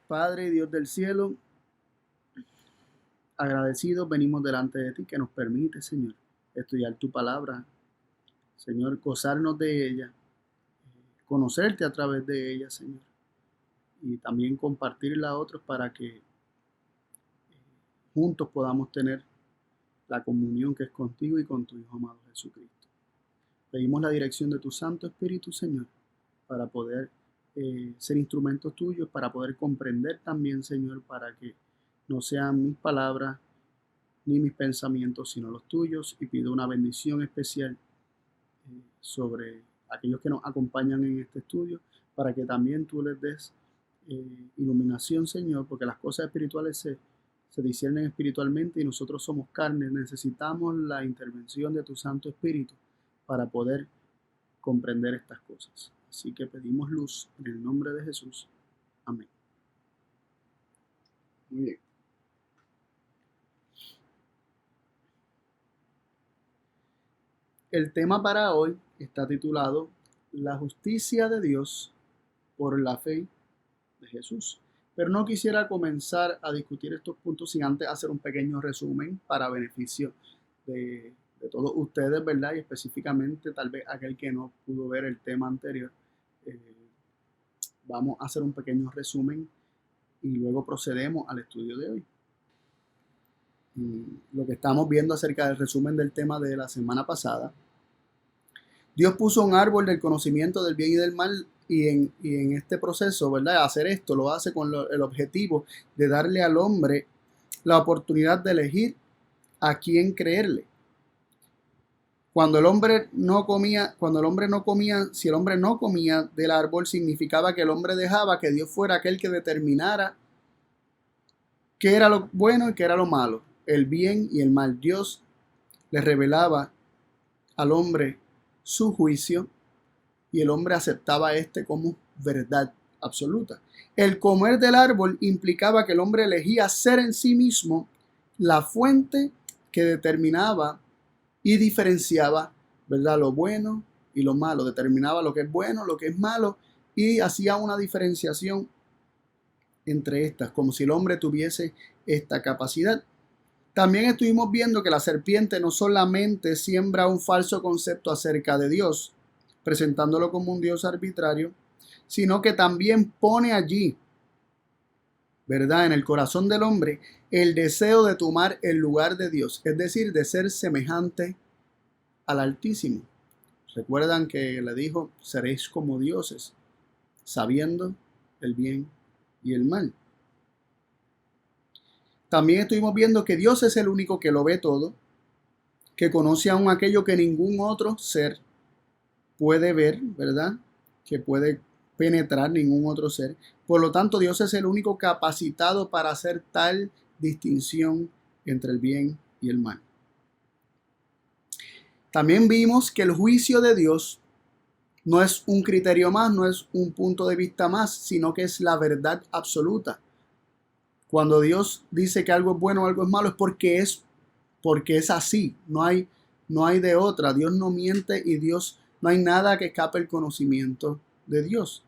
Padre y Dios del cielo, agradecidos venimos delante de ti que nos permite, Señor, estudiar tu palabra, Señor, gozarnos de ella, conocerte a través de ella, Señor, y también compartirla a otros para que juntos podamos tener la comunión que es contigo y con tu Hijo amado Jesucristo. Pedimos la dirección de tu Santo Espíritu, Señor, para poder ser instrumentos tuyos, para poder comprender también, Señor, para que no sean mis palabras ni mis pensamientos, sino los tuyos, y pido una bendición especial sobre aquellos que nos acompañan en este estudio, para que también tú les des iluminación, Señor, porque las cosas espirituales se disciernen espiritualmente y nosotros somos carnes, necesitamos la intervención de tu Santo Espíritu para poder comprender estas cosas. Así que pedimos luz en el nombre de Jesús. Amén. Muy bien. El tema para hoy está titulado La justicia de Dios por la fe de Jesús. Pero no quisiera comenzar a discutir estos puntos sin antes hacer un pequeño resumen para beneficio de todos ustedes, ¿verdad? Y específicamente tal vez aquel que no pudo ver el tema anterior. Eh, Vamos a hacer un pequeño resumen y luego procedemos al estudio de hoy. Lo que estamos viendo acerca del resumen del tema de la semana pasada. Dios puso un árbol del conocimiento del bien y del mal y en este proceso, ¿verdad? Hacer esto lo hace con el objetivo de darle al hombre la oportunidad de elegir a quién creerle. Cuando el hombre no comía, si el hombre no comía del árbol, significaba que el hombre dejaba que Dios fuera aquel que determinara qué era lo bueno y qué era lo malo, el bien y el mal. Dios le revelaba al hombre su juicio y el hombre aceptaba este como verdad absoluta. El comer del árbol implicaba que el hombre elegía ser en sí mismo la fuente que determinaba y diferenciaba, ¿verdad?, lo bueno y lo malo. Determinaba lo que es bueno, lo que es malo y hacía una diferenciación entre estas, como si el hombre tuviese esta capacidad. También estuvimos viendo que la serpiente no solamente siembra un falso concepto acerca de Dios, presentándolo como un Dios arbitrario, sino que también pone allí, ¿verdad?, en el corazón del hombre, el deseo de tomar el lugar de Dios, es decir, de ser semejante al Altísimo. Recuerdan que le dijo, seréis como dioses, sabiendo el bien y el mal. También estuvimos viendo que Dios es el único que lo ve todo, que conoce aún aquello que ningún otro ser puede ver, ¿verdad? Que puede penetrar ningún otro ser. Por lo tanto, Dios es el único capacitado para hacer tal distinción entre el bien y el mal. También vimos que el juicio de Dios no es un criterio más, no es un punto de vista más, sino que es la verdad absoluta. Cuando Dios dice que algo es bueno o algo es malo es porque es así, no hay de otra. Dios no miente y Dios no hay nada que escape el conocimiento de Dios.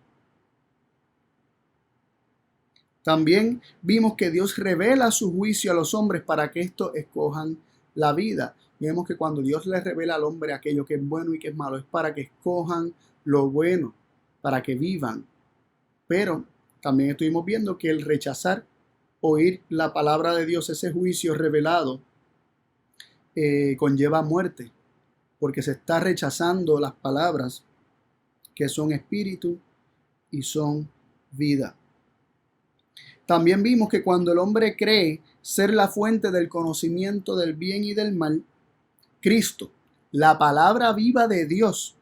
También vimos que Dios revela su juicio a los hombres para que estos escojan la vida. Vemos que cuando Dios le revela al hombre aquello que es bueno y que es malo, es para que escojan lo bueno, para que vivan. Pero también estuvimos viendo que el rechazar, oír la palabra de Dios, ese juicio revelado, conlleva muerte, porque se está rechazando las palabras que son espíritu y son vida. También vimos que cuando el hombre cree ser la fuente del conocimiento del bien y del mal, Cristo, la palabra viva de Dios,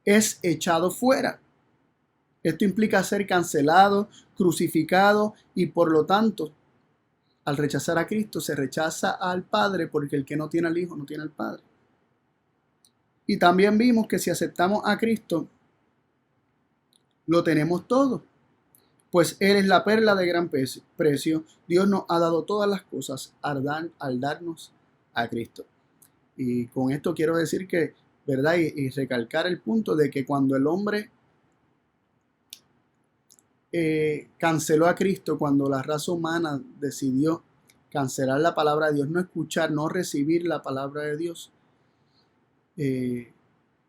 es echado fuera. Esto implica ser cancelado, crucificado y por lo tanto, al rechazar a Cristo se rechaza al Padre, porque el que no tiene al Hijo no tiene al Padre. Y también vimos que si aceptamos a Cristo, lo tenemos todo, pues Él es la perla de gran precio. Dios nos ha dado todas las cosas al darnos a Cristo. Y con esto quiero decir que, ¿verdad? Y recalcar el punto de que cuando el hombre canceló a Cristo, cuando la raza humana decidió cancelar la palabra de Dios, no escuchar, no recibir la palabra de Dios,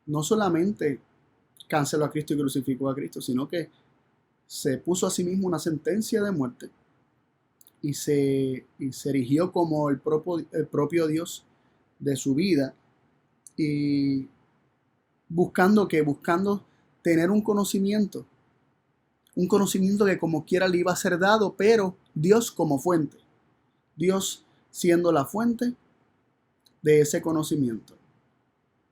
no solamente canceló a Cristo y crucificó a Cristo, sino que se puso a sí mismo una sentencia de muerte y se erigió como el propio Dios de su vida, y buscando tener un conocimiento que como quiera le iba a ser dado, pero Dios como fuente, Dios siendo la fuente de ese conocimiento.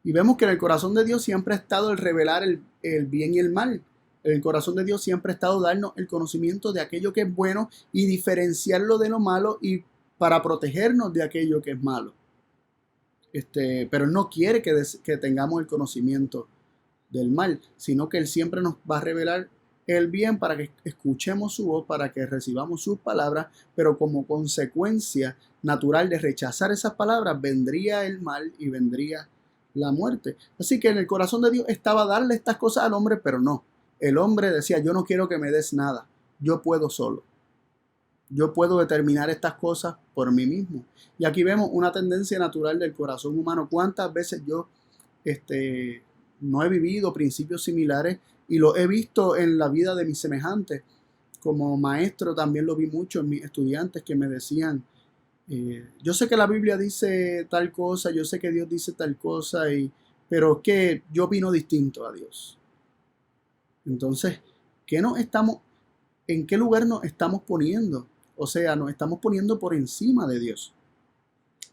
Y vemos que en el corazón de Dios siempre ha estado el revelar el bien y el mal. En el corazón de Dios siempre ha estado darnos el conocimiento de aquello que es bueno y diferenciarlo de lo malo, y para protegernos de aquello que es malo. Pero Él no quiere que tengamos el conocimiento del mal, sino que Él siempre nos va a revelar el bien para que escuchemos su voz, para que recibamos sus palabras, pero como consecuencia natural de rechazar esas palabras vendría el mal y vendría la muerte. Así que en el corazón de Dios estaba darle estas cosas al hombre, pero no. El hombre decía: yo no quiero que me des nada, yo puedo solo. Yo puedo determinar estas cosas por mí mismo. Y aquí vemos una tendencia natural del corazón humano. ¿Cuántas veces yo no he vivido principios similares y lo he visto en la vida de mis semejantes? Como maestro también lo vi mucho en mis estudiantes que me decían: yo sé que la Biblia dice tal cosa, yo sé que Dios dice tal cosa, pero que yo opino distinto a Dios. Entonces, ¿en qué lugar nos estamos poniendo? O sea, nos estamos poniendo por encima de Dios.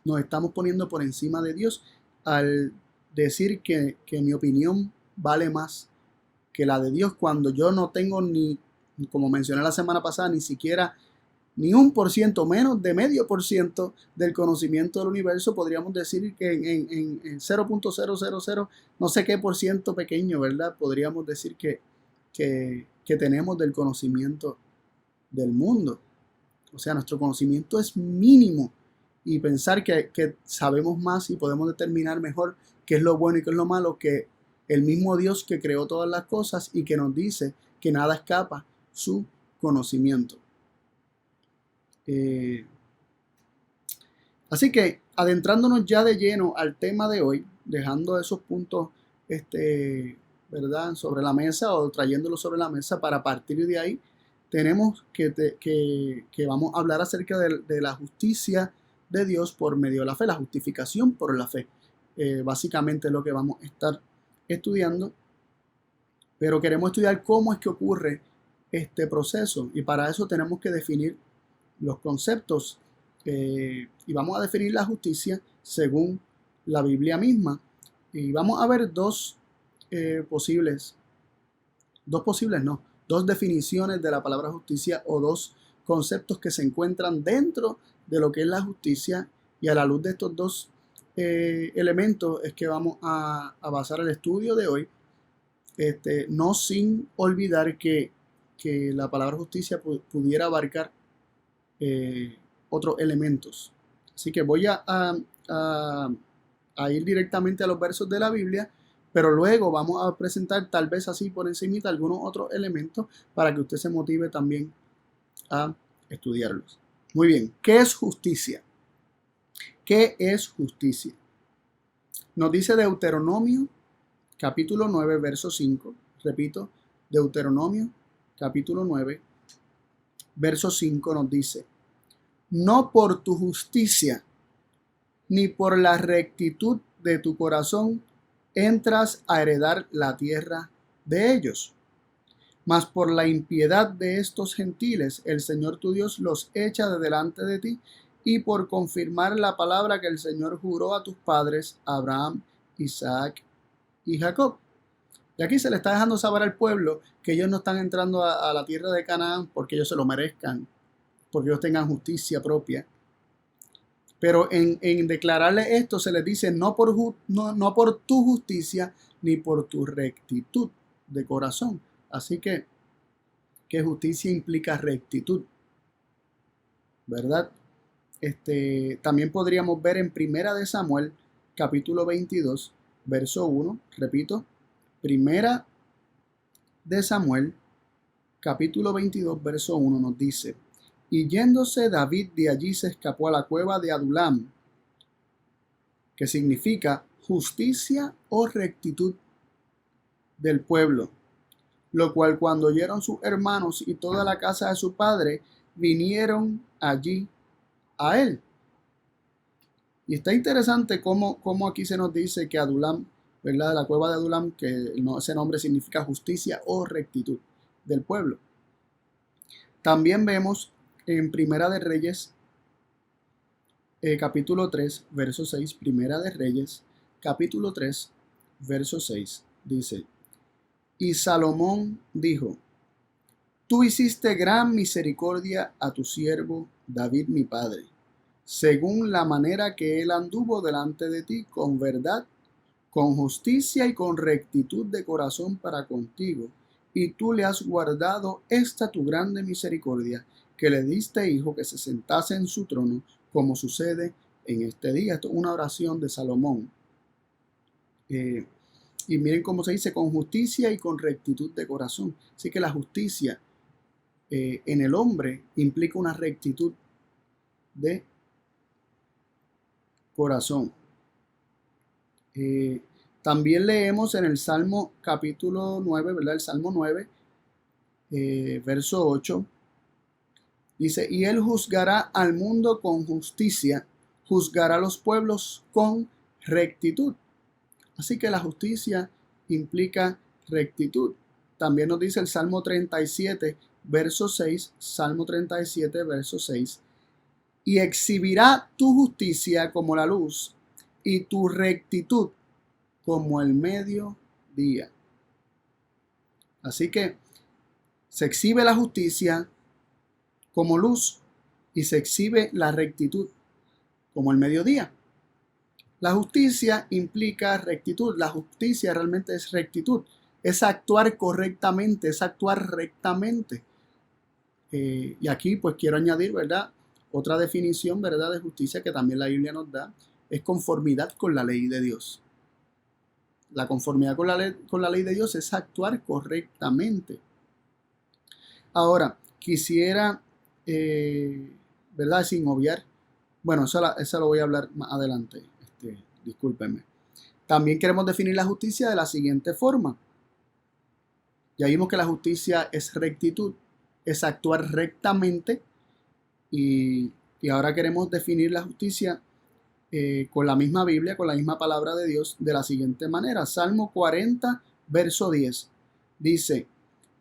Nos estamos poniendo por encima de Dios al decir que mi opinión vale más que la de Dios, cuando yo no tengo ni, como mencioné la semana pasada, ni siquiera ni 1%, menos de 0,5% del conocimiento del universo. Podríamos decir que en 0,000 no sé qué por ciento pequeño, ¿verdad? Podríamos decir que tenemos del conocimiento del mundo. O sea, nuestro conocimiento es mínimo, y pensar que sabemos más y podemos determinar mejor qué es lo bueno y qué es lo malo, que el mismo Dios que creó todas las cosas y que nos dice que nada escapa su conocimiento. Así que adentrándonos ya de lleno al tema de hoy, dejando esos puntos ¿verdad?, sobre la mesa, o trayéndolos sobre la mesa, para partir de ahí tenemos que vamos a hablar acerca de la justicia de Dios por medio de la fe, la justificación por la fe. Básicamente es lo que vamos a estar estudiando, pero queremos estudiar cómo es que ocurre este proceso, y para eso tenemos que definir los conceptos, y vamos a definir la justicia según la Biblia misma, y vamos a ver dos definiciones de la palabra justicia, o dos conceptos que se encuentran dentro de lo que es la justicia, y a la luz de estos dos elementos es que vamos a basar el estudio de hoy, no sin olvidar que la palabra justicia pudiera abarcar otros elementos. Así que voy a ir directamente a los versos de la Biblia, pero luego vamos a presentar, tal vez así por encimita, algunos otros elementos para que usted se motive también a estudiarlos. Muy bien, ¿qué es justicia? ¿Qué es justicia? Nos dice Deuteronomio capítulo 9, verso 5. Repito, Deuteronomio capítulo 9, verso 5 nos dice: no por tu justicia ni por la rectitud de tu corazón entras a heredar la tierra de ellos, mas por la impiedad de estos gentiles el Señor tu Dios los echa de delante de ti, y por confirmar la palabra que el Señor juró a tus padres, Abraham, Isaac y Jacob. Y aquí se le está dejando saber al pueblo que ellos no están entrando a la tierra de Canaán porque ellos se lo merezcan, porque ellos tengan justicia propia. Pero en declararle esto se les dice: no por tu justicia ni por tu rectitud de corazón. Así que justicia implica rectitud, ¿verdad? También podríamos ver en Primera de Samuel, capítulo 22, verso 1. Repito, Primera de Samuel, capítulo 22, verso 1 nos dice: y yéndose David de allí se escapó a la cueva de Adulam, que significa justicia o rectitud del pueblo, lo cual cuando oyeron sus hermanos y toda la casa de su padre, vinieron allí a él. Y está interesante cómo aquí se nos dice que Adulam, ¿verdad? La cueva de Adulam, que ese nombre significa justicia o rectitud del pueblo. También vemos en Primera de Reyes, capítulo 3, verso 6, Primera de Reyes, capítulo 3, verso 6, dice: y Salomón dijo: tú hiciste gran misericordia a tu siervo David mi padre, según la manera que él anduvo delante de ti con verdad, con justicia y con rectitud de corazón para contigo, y tú le has guardado esta tu grande misericordia, que le diste hijo que se sentase en su trono, como sucede en este día. Esto es una oración de Salomón. Y miren cómo se dice: con justicia y con rectitud de corazón. Así que la justicia en el hombre implica una rectitud de corazón. También leemos en el Salmo capítulo 9, ¿verdad? El Salmo 9, verso 8. Dice: y él juzgará al mundo con justicia, juzgará a los pueblos con rectitud. Así que la justicia implica rectitud. También nos dice el Salmo 37, verso 6, Salmo 37, verso 6. Y exhibirá tu justicia como la luz y tu rectitud como el mediodía. Así que se exhibe la justicia como luz y se exhibe la rectitud como el mediodía. La justicia implica rectitud. La justicia realmente es rectitud. Es actuar correctamente, es actuar rectamente. Y aquí pues quiero añadir, ¿verdad? Otra definición, ¿verdad? De justicia que también la Biblia nos da, es conformidad con la ley de Dios. La conformidad con la ley de Dios es actuar correctamente. Ahora, quisiera, ¿verdad? Sin obviar, bueno, eso lo voy a hablar más adelante. Discúlpenme. También queremos definir la justicia de la siguiente forma. Ya vimos que la justicia es rectitud, es actuar rectamente, y ahora queremos definir la justicia con la misma Biblia, con la misma palabra de Dios, de la siguiente manera. Salmo 40, verso 10, dice: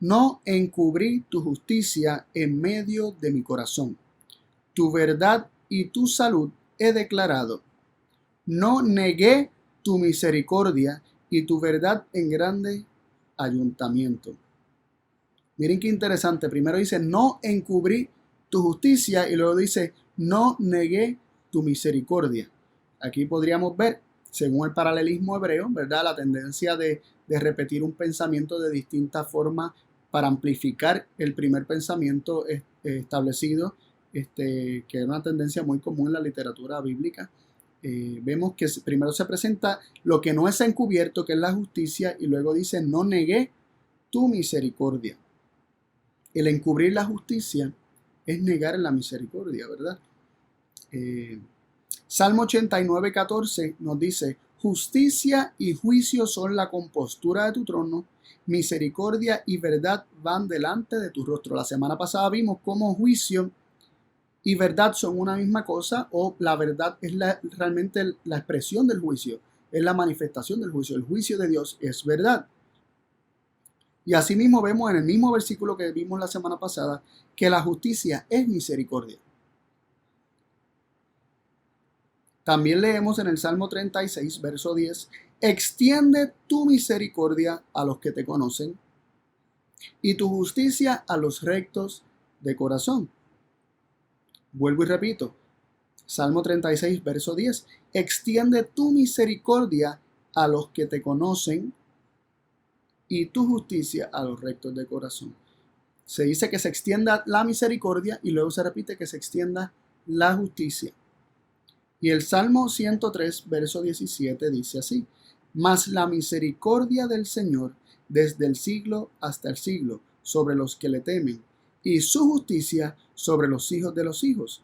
no encubrí tu justicia en medio de mi corazón. Tu verdad y tu salud he declarado. No negué tu misericordia y tu verdad en grande ayuntamiento. Miren qué interesante. Primero dice: no encubrí tu justicia, y luego dice: no negué tu misericordia. Aquí podríamos ver, según el paralelismo hebreo, ¿verdad?, la tendencia de repetir un pensamiento de distintas formas para amplificar el primer pensamiento establecido, que es una tendencia muy común en la literatura bíblica. Vemos que primero se presenta lo que no es encubierto, que es la justicia, y luego dice: no negué tu misericordia. El encubrir la justicia es negar la misericordia, ¿verdad? Salmo 89, 14 nos dice: justicia y juicio son la compostura de tu trono, misericordia y verdad van delante de tu rostro. La semana pasada vimos cómo juicio y verdad son una misma cosa, o la verdad es realmente la expresión del juicio, es la manifestación del juicio. El juicio de Dios es verdad. Y asimismo vemos en el mismo versículo que vimos la semana pasada que la justicia es misericordia. También leemos en el Salmo 36, verso 10: extiende tu misericordia a los que te conocen y tu justicia a los rectos de corazón. Vuelvo y repito, Salmo 36, verso 10: extiende tu misericordia a los que te conocen y tu justicia a los rectos de corazón. Se dice que se extienda la misericordia y luego se repite que se extienda la justicia. Y el Salmo 103, verso 17 dice así: mas la misericordia del Señor desde el siglo hasta el siglo sobre los que le temen, y su justicia sobre los hijos de los hijos.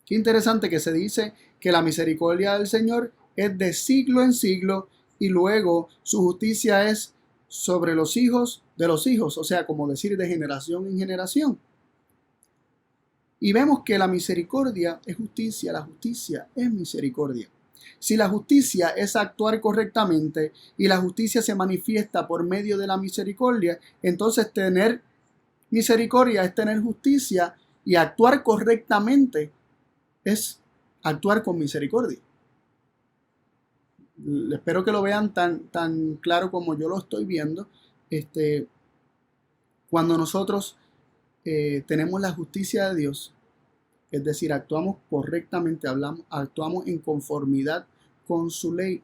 Qué interesante que se dice que la misericordia del Señor es de siglo en siglo y luego su justicia es sobre los hijos de los hijos, o sea, como decir de generación en generación. Y vemos que la misericordia es justicia, la justicia es misericordia. Si la justicia es actuar correctamente y la justicia se manifiesta por medio de la misericordia, entonces tener misericordia es tener justicia y actuar correctamente es actuar con misericordia. Espero que lo vean tan claro como yo lo estoy viendo. Cuando nosotros tenemos la justicia de Dios, es decir, actuamos correctamente, actuamos en conformidad con su ley,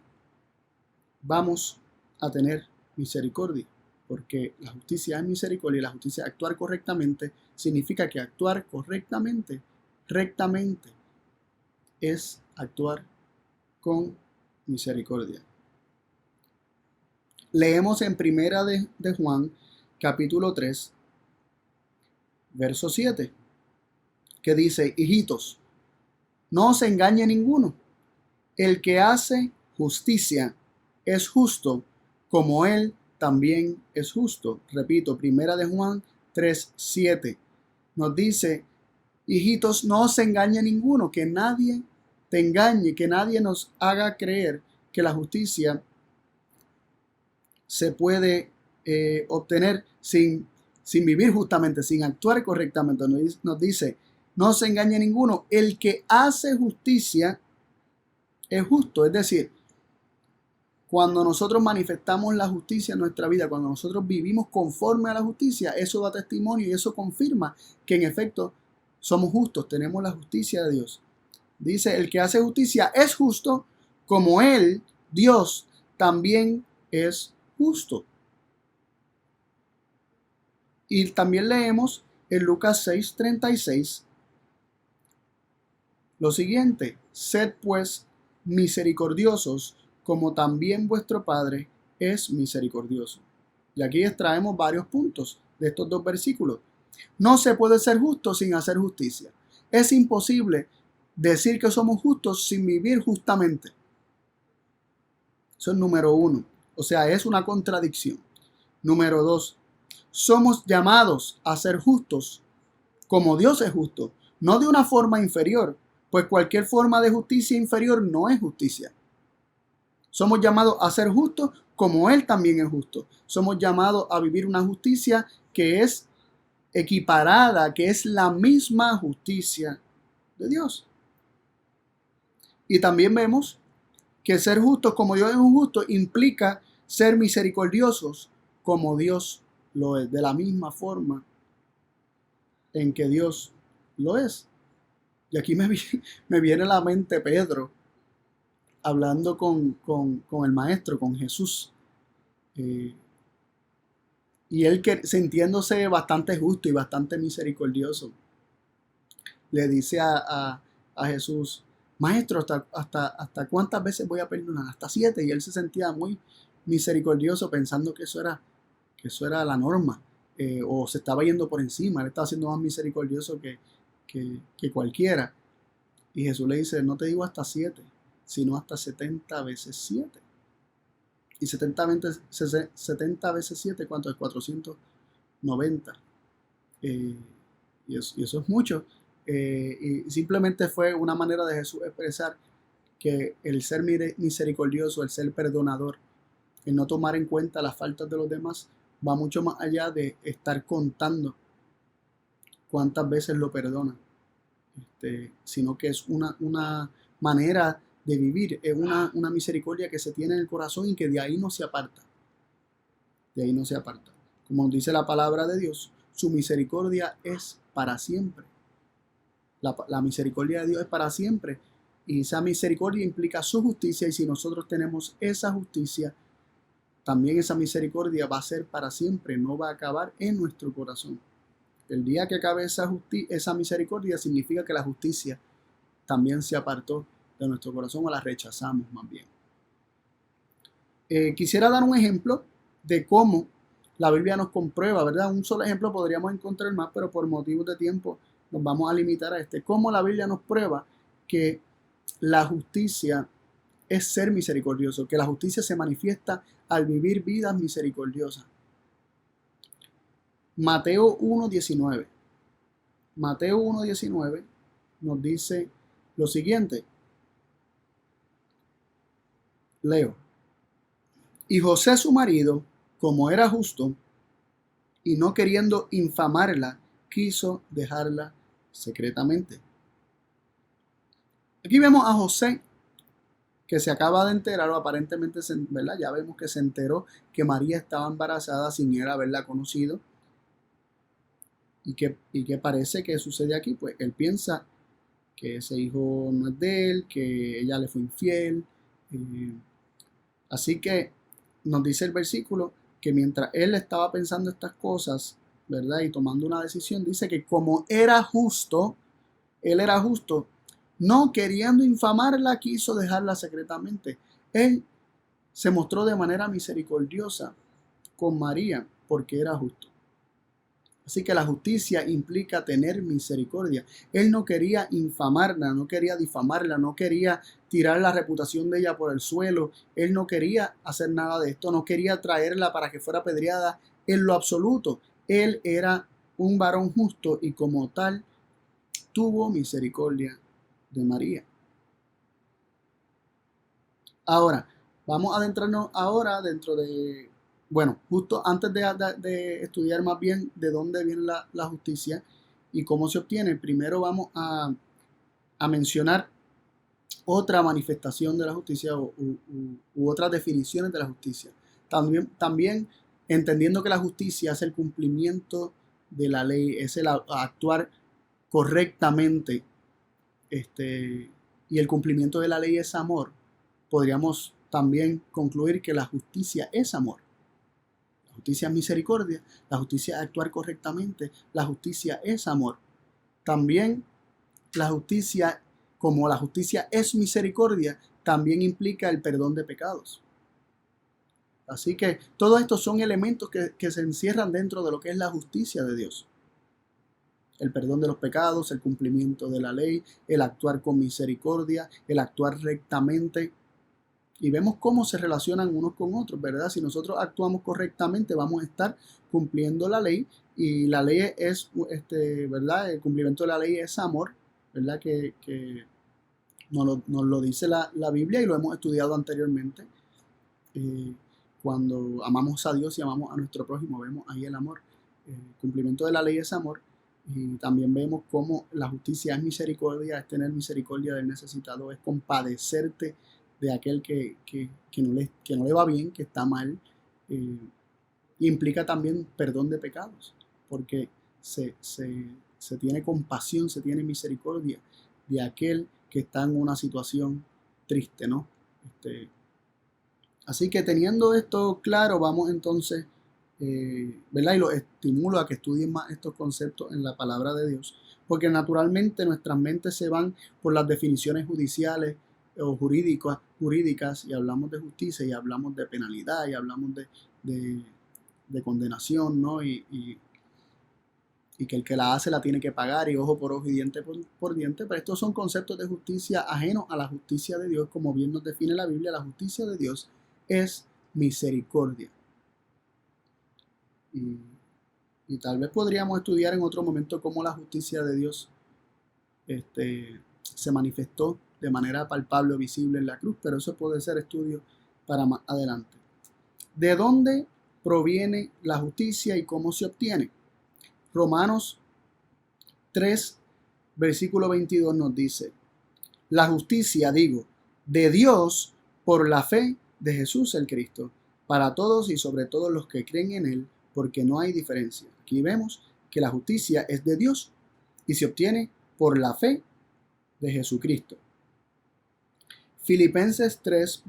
vamos a tener misericordia, porque la justicia es misericordia y la justicia, actuar correctamente, significa que actuar correctamente, rectamente, es actuar con misericordia. Leemos en Primera de Juan, capítulo 3, verso 7, que dice: hijitos, no os engañe ninguno. El que hace justicia es justo, como él también es justo. Repito, Primera de Juan 3, 7. Nos dice: hijitos, no os engañe ninguno, que nadie te engañe, que nadie nos haga creer que la justicia se puede obtener sin vivir justamente, sin actuar correctamente. Nos dice: no se engañe ninguno, el que hace justicia es justo. Es decir, cuando nosotros manifestamos la justicia en nuestra vida, cuando nosotros vivimos conforme a la justicia, eso da testimonio y eso confirma que en efecto somos justos, tenemos la justicia de Dios. Dice: el que hace justicia es justo, como él, Dios, también es justo. Y también leemos en Lucas 6:36 lo siguiente: sed pues misericordiosos, como también vuestro Padre es misericordioso. Y aquí extraemos varios puntos de estos dos versículos. No se puede ser justo sin hacer justicia. Es imposible decir que somos justos sin vivir justamente. Eso es número uno. O sea, es una contradicción. Número dos, somos llamados a ser justos como Dios es justo, no de una forma inferior, pues cualquier forma de justicia inferior no es justicia. Somos llamados a ser justos como Él también es justo. Somos llamados a vivir una justicia que es equiparada, que es la misma justicia de Dios. Y también vemos que ser justos como Dios es un justo implica ser misericordiosos como Dios lo es, de la misma forma en que Dios lo es. Y aquí me viene a la mente Pedro hablando con el maestro, con Jesús. Y él, sintiéndose bastante justo y bastante misericordioso, le dice a Jesús: maestro, ¿hasta cuántas veces voy a perdonar? Hasta 7. Y él se sentía muy misericordioso, pensando que eso era la norma, o se estaba yendo por encima. Él estaba siendo más misericordioso que cualquiera. Y Jesús le dice: no te digo hasta 7, sino hasta 70 veces 7. Y 70 veces 7, ¿cuánto es? 490. Y eso es mucho. Y simplemente fue una manera de Jesús expresar que el ser misericordioso, el ser perdonador, el no tomar en cuenta las faltas de los demás, va mucho más allá de estar contando cuántas veces lo perdona, sino que es una manera de vivir, es una misericordia que se tiene en el corazón y que de ahí no se aparta. De ahí no se aparta. Como dice la palabra de Dios, su misericordia es para siempre. La misericordia de Dios es para siempre. Y esa misericordia implica su justicia. Y si nosotros tenemos esa justicia, también esa misericordia va a ser para siempre. No va a acabar en nuestro corazón. El día que acabe esa misericordia, significa que la justicia también se apartó de nuestro corazón, o la rechazamos más bien. Quisiera dar un ejemplo de cómo la Biblia nos comprueba, ¿verdad? Un solo ejemplo podríamos encontrar más, pero por motivos de tiempo nos vamos a limitar a este. Cómo la Biblia nos prueba que la justicia es ser misericordioso, que la justicia se manifiesta al vivir vidas misericordiosas. Mateo 1:19. Mateo 1:19 nos dice lo siguiente. Leo. Y José su marido, como era justo, y no queriendo infamarla, quiso dejarla secretamente. Aquí vemos a José, que se acaba de enterar, o aparentemente, ¿verdad? Ya vemos que se enteró que María estaba embarazada sin él haberla conocido. ¿Y qué parece que sucede aquí? Pues él piensa que ese hijo no es de él, que ella le fue infiel. Así que nos dice el versículo que mientras él estaba pensando estas cosas, ¿verdad? Y tomando una decisión, dice que como era justo, él era justo, no queriendo infamarla, quiso dejarla secretamente. Él se mostró de manera misericordiosa con María porque era justo. Así que la justicia implica tener misericordia. Él no quería infamarla, no quería difamarla, no quería tirar la reputación de ella por el suelo. Él no quería hacer nada de esto, no quería traerla para que fuera apedreada en lo absoluto. Él era un varón justo y como tal tuvo misericordia de María. Ahora, vamos a adentrarnos ahora dentro de, bueno, justo antes de estudiar más bien de dónde viene la justicia y cómo se obtiene, primero vamos a mencionar otra manifestación de la justicia u otras definiciones de la justicia. También entendiendo que la justicia es el cumplimiento de la ley, es el actuar correctamente, y el cumplimiento de la ley es amor. Podríamos también concluir que la justicia es amor. La justicia es misericordia, la justicia es actuar correctamente, la justicia es amor. También la justicia, como la justicia es misericordia, también implica el perdón de pecados. Así que todos estos son elementos que se encierran dentro de lo que es la justicia de Dios. El perdón de los pecados, el cumplimiento de la ley, el actuar con misericordia, el actuar rectamente. Y vemos cómo se relacionan unos con otros, ¿verdad? Si nosotros actuamos correctamente, vamos a estar cumpliendo la ley. Y la ley es, ¿verdad? El cumplimiento de la ley es amor, ¿verdad? Que nos lo dice la Biblia y lo hemos estudiado anteriormente. Cuando amamos a Dios y amamos a nuestro prójimo, vemos ahí el amor. El cumplimiento de la ley es amor. Y también vemos cómo la justicia es misericordia, es tener misericordia del necesitado, es compadecerte de aquel que no le va bien, que está mal. Implica también perdón de pecados, porque se tiene compasión, se tiene misericordia de aquel que está en una situación triste, ¿no? Así que teniendo esto claro, vamos entonces, ¿verdad? Y los estimulo a que estudien más estos conceptos en la palabra de Dios, porque naturalmente nuestras mentes se van por las definiciones judiciales o jurídicas y hablamos de justicia y hablamos de penalidad y hablamos de condenación, ¿no? Y que el que la hace la tiene que pagar y ojo por ojo y diente por diente, pero estos son conceptos de justicia ajenos a la justicia de Dios, como bien nos define la Biblia. La justicia de Dios es misericordia. Y tal vez podríamos estudiar en otro momento cómo la justicia de Dios se manifestó de manera palpable o visible en la cruz, pero eso puede ser estudio para más adelante. ¿De dónde proviene la justicia y cómo se obtiene? Romanos 3, versículo 22 nos dice: la justicia, digo, de Dios por la fe de Jesús el Cristo, para todos y sobre todos los que creen en Él, porque no hay diferencia. Aquí vemos que la justicia es de Dios y se obtiene por la fe de Jesucristo. Filipenses 3,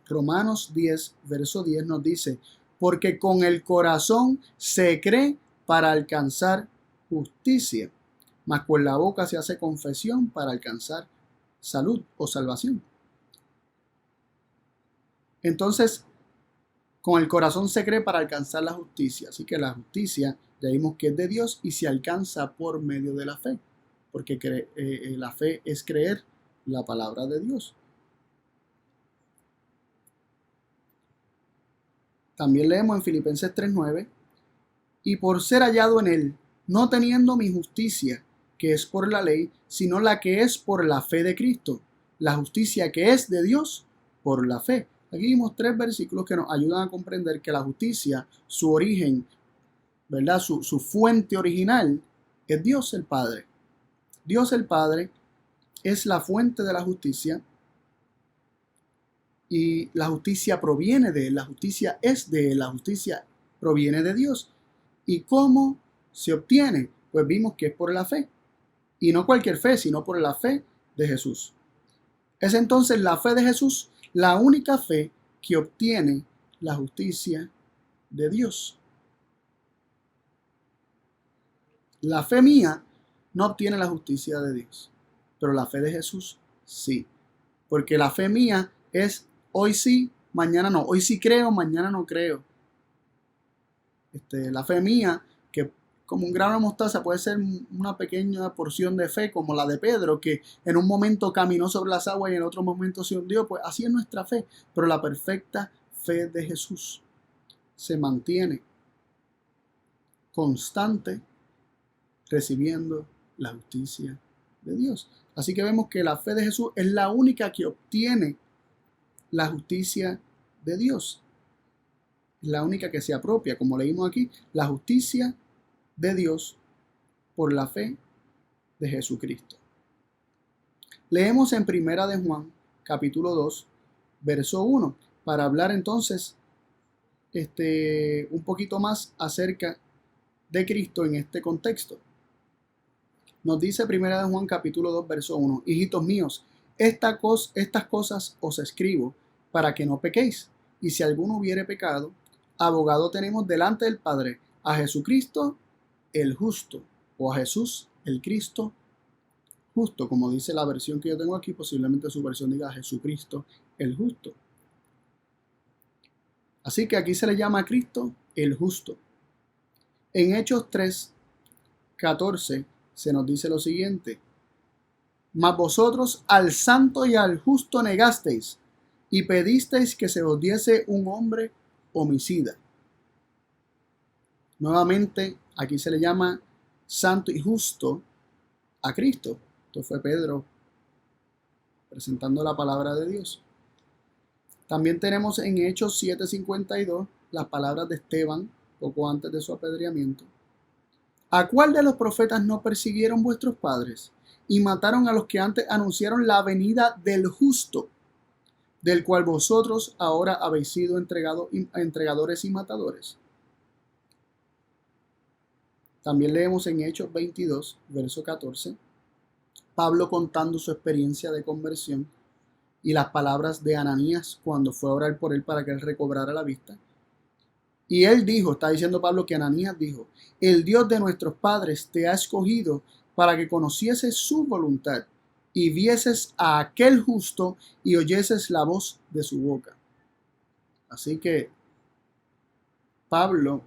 Romanos 10, verso 10 nos dice: porque con el corazón se cree para alcanzar justicia, mas con la boca se hace confesión para alcanzar salud o salvación. Entonces, Con el corazón se cree para alcanzar la justicia. Así que la justicia ya vimos que es de Dios y se alcanza por medio de la fe. Porque la fe es creer la palabra de Dios. También leemos en Filipenses 3:9, y por ser hallado en él, no teniendo mi justicia, que es por la ley, sino la que es por la fe de Cristo, la justicia que es de Dios por la fe. Aquí vimos 3 versículos que nos ayudan a comprender que la justicia, su origen, ¿verdad? Su fuente original es Dios el Padre. Dios el Padre es la fuente de la justicia y la justicia proviene de él, la justicia es de él, la justicia proviene de Dios. ¿Y cómo se obtiene? Pues vimos que es por la fe. Y no cualquier fe, sino por la fe de Jesús. Es entonces la fe de Jesús la única fe que obtiene la justicia de Dios. La fe mía no obtiene la justicia de Dios, pero la fe de Jesús sí. Porque la fe mía es hoy sí, mañana no. Hoy sí creo, mañana no creo. La fe mía, que como un grano de mostaza puede ser una pequeña porción de fe, como la de Pedro, que en un momento caminó sobre las aguas y en otro momento se hundió, pues así es nuestra fe. Pero la perfecta fe de Jesús se mantiene constante recibiendo la justicia de Dios. Así que vemos que la fe de Jesús es la única que obtiene la justicia de Dios. Es la única que se apropia, como leímos aquí, la justicia de Dios por la fe de Jesucristo. Leemos en Primera de Juan, capítulo 2, verso 1, para hablar entonces un poquito más acerca de Cristo en este contexto. Nos dice Primera de Juan, capítulo 2, verso 1, hijitos míos, estas cosas os escribo para que no pequéis, y si alguno hubiere pecado, abogado tenemos delante del Padre, a Jesucristo el justo, o a Jesús el Cristo justo, como dice la versión que yo tengo aquí, posiblemente su versión diga Jesucristo el justo. Así que aquí se le llama a Cristo el justo. En Hechos 3:14 se nos dice lo siguiente: mas vosotros al santo y al justo negasteis, y pedisteis que se os diese un hombre homicida. Nuevamente, aquí se le llama santo y justo a Cristo. Esto fue Pedro presentando la palabra de Dios. También tenemos en Hechos 7:52 las palabras de Esteban, poco antes de su apedreamiento. ¿A cuál de los profetas no persiguieron vuestros padres y mataron a los que antes anunciaron la venida del justo, del cual vosotros ahora habéis sido entregadores y matadores? También leemos en Hechos 22, verso 14, Pablo contando su experiencia de conversión y las palabras de Ananías cuando fue a orar por él para que él recobrara la vista. Y él dijo, está diciendo Pablo que Ananías dijo, el Dios de nuestros padres te ha escogido para que conocieses su voluntad y vieses a aquel justo y oyeses la voz de su boca. Así que Pablo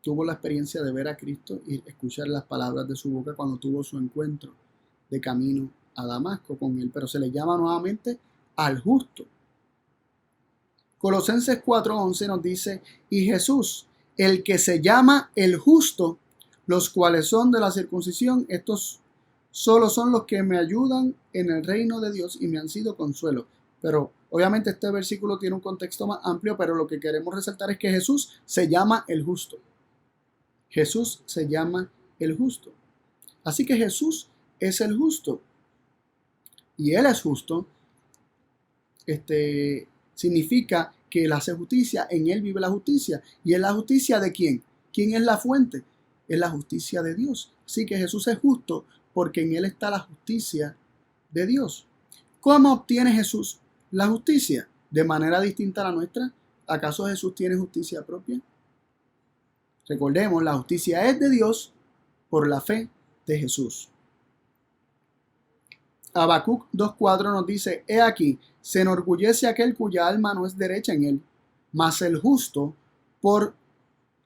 tuvo la experiencia de ver a Cristo y escuchar las palabras de su boca cuando tuvo su encuentro de camino a Damasco con él, pero se le llama nuevamente al justo. Colosenses 4:11 nos dice, y Jesús, el que se llama el justo, los cuales son de la circuncisión, estos solo son los que me ayudan en el reino de Dios y me han sido consuelo. Pero obviamente este versículo tiene un contexto más amplio, pero lo que queremos resaltar es que Jesús se llama el justo. Jesús se llama el justo. Así que Jesús es el justo. Y Él es justo. Significa que Él hace justicia, en Él vive la justicia. ¿Y es la justicia de quién? ¿Quién es la fuente? Es la justicia de Dios. Así que Jesús es justo porque en Él está la justicia de Dios. ¿Cómo obtiene Jesús la justicia? ¿De manera distinta a la nuestra? ¿Acaso Jesús tiene justicia propia? Recordemos, la justicia es de Dios por la fe de Jesús. Habacuc 2:4 nos dice, he aquí, se enorgullece aquel cuya alma no es derecha en él, mas el justo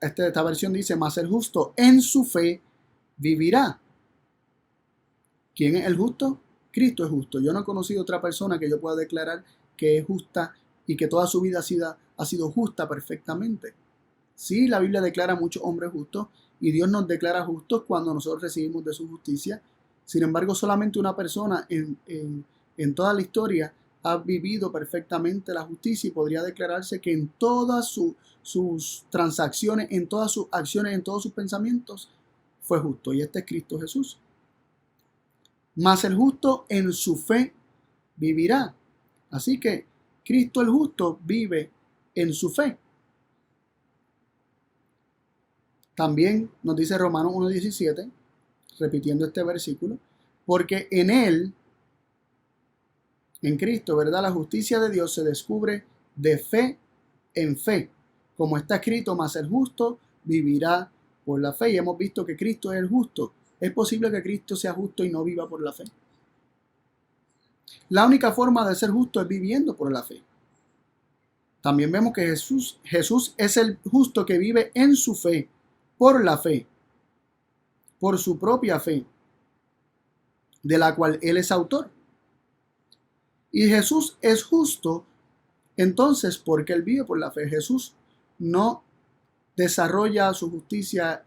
esta versión dice, mas el justo en su fe vivirá. ¿Quién es el justo? Cristo es justo. Yo no he conocido otra persona que yo pueda declarar que es justa y que toda su vida ha sido justa perfectamente. Sí, la Biblia declara a muchos hombres justos y Dios nos declara justos cuando nosotros recibimos de su justicia. Sin embargo, solamente una persona en toda la historia ha vivido perfectamente la justicia y podría declararse que en todas sus transacciones, en todas sus acciones, en todos sus pensamientos, fue justo. Y este es Cristo Jesús. Mas el justo en su fe vivirá. Así que Cristo el justo vive en su fe. También nos dice Romanos 1:17, repitiendo este versículo, porque en Él, en Cristo, ¿verdad? La justicia de Dios se descubre de fe en fe. Como está escrito, mas el justo vivirá por la fe. Y hemos visto que Cristo es el justo. ¿Es posible que Cristo sea justo y no viva por la fe? La única forma de ser justo es viviendo por la fe. También vemos que Jesús es el justo que vive en su fe, por la fe, por su propia fe, de la cual Él es autor. Y Jesús es justo, entonces, porque Él vive por la fe. Jesús no desarrolla su justicia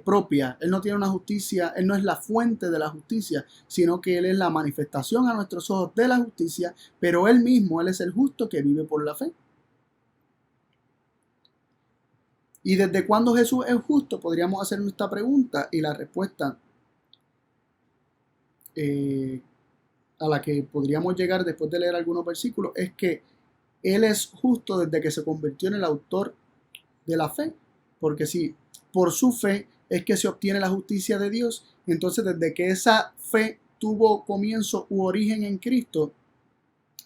propia. Él no tiene una justicia, Él no es la fuente de la justicia, sino que Él es la manifestación a nuestros ojos de la justicia, pero Él mismo, Él es el justo que vive por la fe. ¿Y desde cuándo Jesús es justo? Podríamos hacernos esta pregunta y la respuesta a la que podríamos llegar después de leer algunos versículos es que Él es justo desde que se convirtió en el autor de la fe. Porque si por su fe es que se obtiene la justicia de Dios, entonces desde que esa fe tuvo comienzo u origen en Cristo,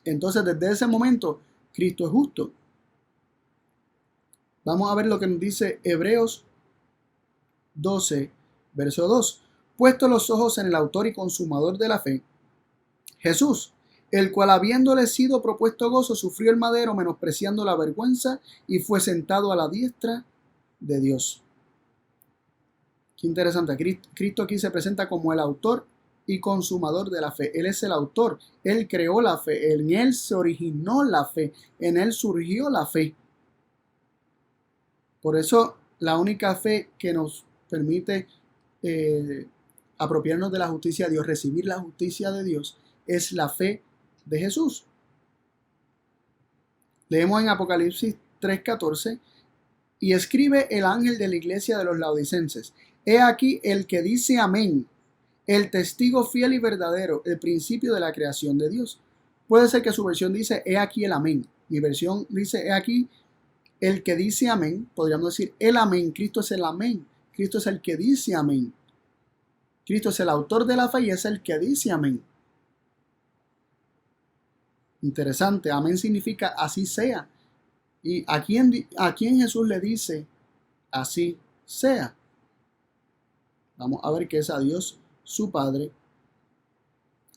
entonces desde ese momento Cristo es justo. Vamos a ver lo que nos dice Hebreos 12, verso 2. Puesto los ojos en el autor y consumador de la fe, Jesús, el cual habiéndole sido propuesto gozo, sufrió el madero, menospreciando la vergüenza, y fue sentado a la diestra de Dios. Qué interesante. Cristo aquí se presenta como el autor y consumador de la fe. Él es el autor. Él creó la fe. En Él se originó la fe. En Él surgió la fe. Por eso, la única fe que nos permite apropiarnos de la justicia de Dios, recibir la justicia de Dios, es la fe de Jesús. Leemos en Apocalipsis 3:14, y escribe el ángel de la iglesia de los laodicenses: he aquí el que dice amén, el testigo fiel y verdadero, el principio de la creación de Dios. Puede ser que su versión dice he aquí el amén. Mi versión dice he aquí el que dice amén. Podríamos decir el amén. Cristo es el amén. Cristo es el que dice amén. Cristo es el autor de la fe y es el que dice amén. Interesante. Amén significa así sea. ¿Y a quién Jesús le dice así sea? Vamos a ver que es a Dios su Padre.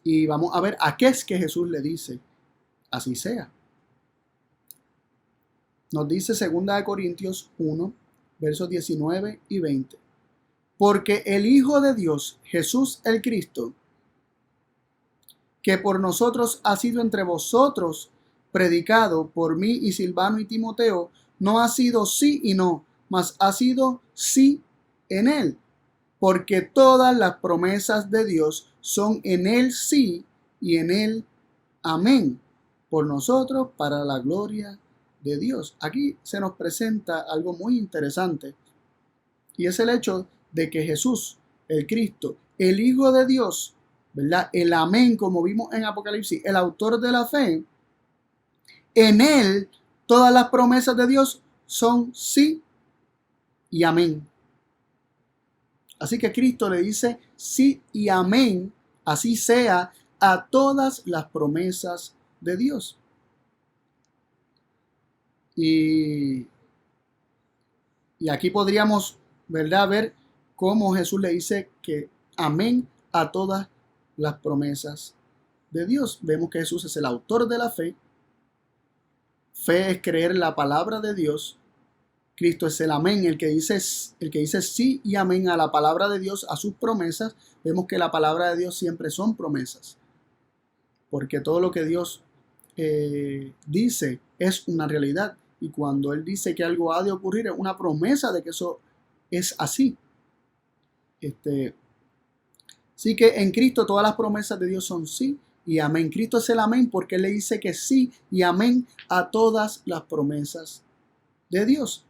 Y vamos a ver a qué es que Jesús le dice así sea. Nos dice 2 Corintios 1, versos 19 y 20. Porque el Hijo de Dios, Jesús el Cristo, que por nosotros ha sido entre vosotros predicado por mí y Silvano y Timoteo, no ha sido sí y no, mas ha sido sí en él. Porque todas las promesas de Dios son en él sí y en él amén, por nosotros para la gloria de Dios. Aquí se nos presenta algo muy interesante, y es el hecho de que Jesús, el Cristo, el Hijo de Dios, ¿verdad? El amén, como vimos en Apocalipsis, el autor de la fe, en él todas las promesas de Dios son sí y amén. Así que Cristo le dice sí y amén, así sea, a todas las promesas de Dios. Y aquí podríamos, ¿verdad?, ver cómo Jesús le dice que amén a todas las promesas de Dios. Vemos que Jesús es el autor de la fe Fe es creer la palabra de Dios. Cristo es el amén, el que dice sí y amén a la palabra de Dios, a sus promesas. Vemos que la palabra de Dios siempre son promesas, porque todo lo que Dios dice es una realidad. Y cuando Él dice que algo ha de ocurrir, es una promesa de que eso es así. Así que en Cristo todas las promesas de Dios son sí y amén. Cristo es el amén porque Él le dice que sí y amén a todas las promesas de Dios.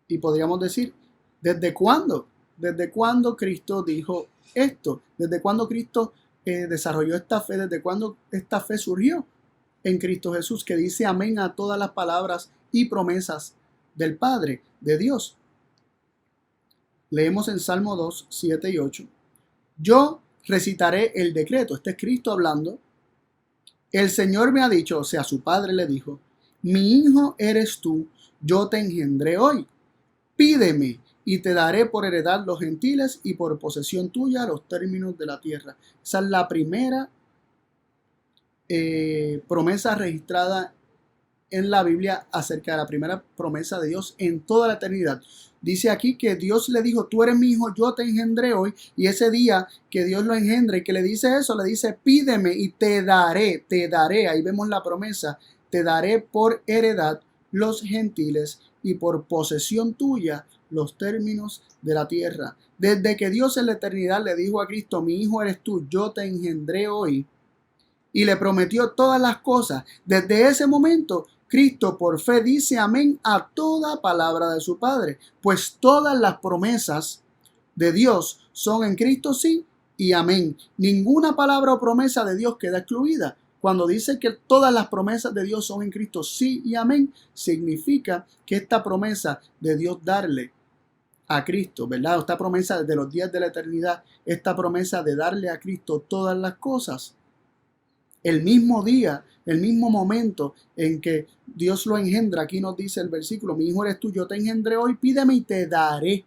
Y podríamos decir, ¿desde cuándo? ¿Desde cuándo Cristo dijo esto? ¿Desde cuándo Cristo desarrolló esta fe? ¿Desde cuándo esta fe surgió en Cristo Jesús, que dice amén a todas las palabras y promesas del Padre, de Dios? Leemos en Salmo 2, 7 y 8. Yo recitaré el decreto. Este es Cristo hablando. El Señor me ha dicho, o sea, su Padre le dijo, mi hijo eres tú, yo te engendré hoy. Pídeme y te daré por heredad los gentiles y por posesión tuya los términos de la tierra. Esa es la primera promesa registrada en la Biblia acerca de la primera promesa de Dios en toda la eternidad. Dice aquí que Dios le dijo, tú eres mi hijo, yo te engendré hoy. Y ese día que Dios lo engendra y que le dice eso, le dice, pídeme y te daré. Ahí vemos la promesa, te daré por heredad los gentiles y por posesión tuya los términos de la tierra. Desde que Dios en la eternidad le dijo a Cristo, mi hijo eres tú, yo te engendré hoy, y le prometió todas las cosas, desde ese momento Cristo por fe dice amén a toda palabra de su Padre, pues todas las promesas de Dios son en Cristo sí y amén. Ninguna palabra o promesa de Dios queda excluida. Cuando dice que todas las promesas de Dios son en Cristo sí y amén, significa que esta promesa de Dios darle a Cristo, ¿verdad? Esta promesa desde los días de la eternidad, esta promesa de darle a Cristo todas las cosas, el mismo día, el mismo momento en que Dios lo engendra. Aquí nos dice el versículo, mi hijo eres tú, yo te engendré hoy, pídeme y te daré.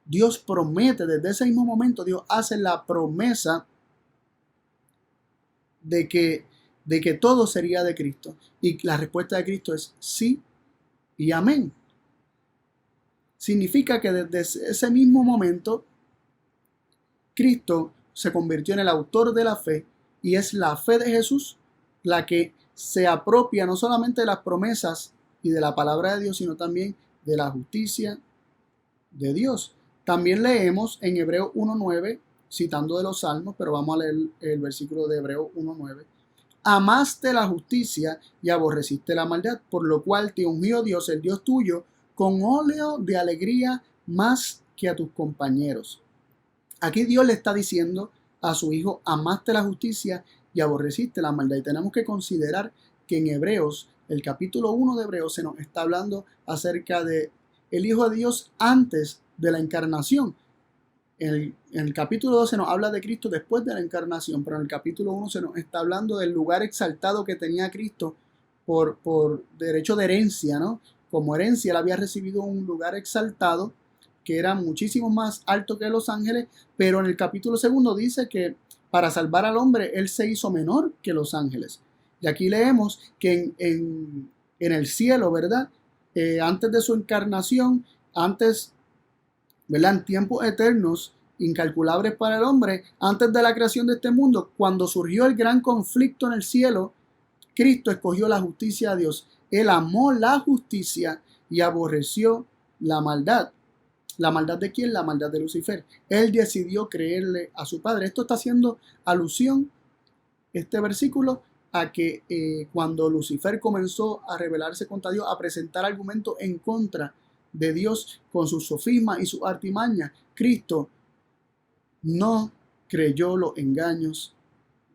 Dios promete, desde ese mismo momento Dios hace la promesa de que todo sería de Cristo. Y la respuesta de Cristo es sí y amén. Significa que desde ese mismo momento Cristo se convirtió en el autor de la fe, y es la fe de Jesús la que se apropia no solamente de las promesas y de la palabra de Dios, sino también de la justicia de Dios. También leemos en Hebreos 1.9, citando de los Salmos, pero vamos a leer el versículo de Hebreos 1.9. Amaste la justicia y aborreciste la maldad, por lo cual te ungió Dios, el Dios tuyo, con óleo de alegría más que a tus compañeros. Aquí Dios le está diciendo a su hijo, amaste la justicia y aborreciste la maldad. Y tenemos que considerar que en Hebreos, el capítulo 1 de Hebreos, se nos está hablando acerca de el Hijo de Dios antes de la encarnación. En el capítulo 2 se nos habla de Cristo después de la encarnación, pero en el capítulo 1 se nos está hablando del lugar exaltado que tenía Cristo por derecho de herencia, ¿no? Como herencia, él había recibido un lugar exaltado que era muchísimo más alto que los ángeles, pero en el capítulo 2 dice que para salvar al hombre, él se hizo menor que los ángeles. Y aquí leemos que en el cielo, ¿verdad? Antes de su encarnación, antes, ¿verdad? En tiempos eternos, incalculables para el hombre, antes de la creación de este mundo, cuando surgió el gran conflicto en el cielo, Cristo escogió la justicia de Dios. Él amó la justicia y aborreció la maldad. ¿La maldad de quién? La maldad de Lucifer. Él decidió creerle a su padre. Esto está haciendo alusión, este versículo, a que cuando Lucifer comenzó a rebelarse contra Dios, a presentar argumentos en contra de Dios con sus sofismas y sus artimañas, Cristo no creyó los engaños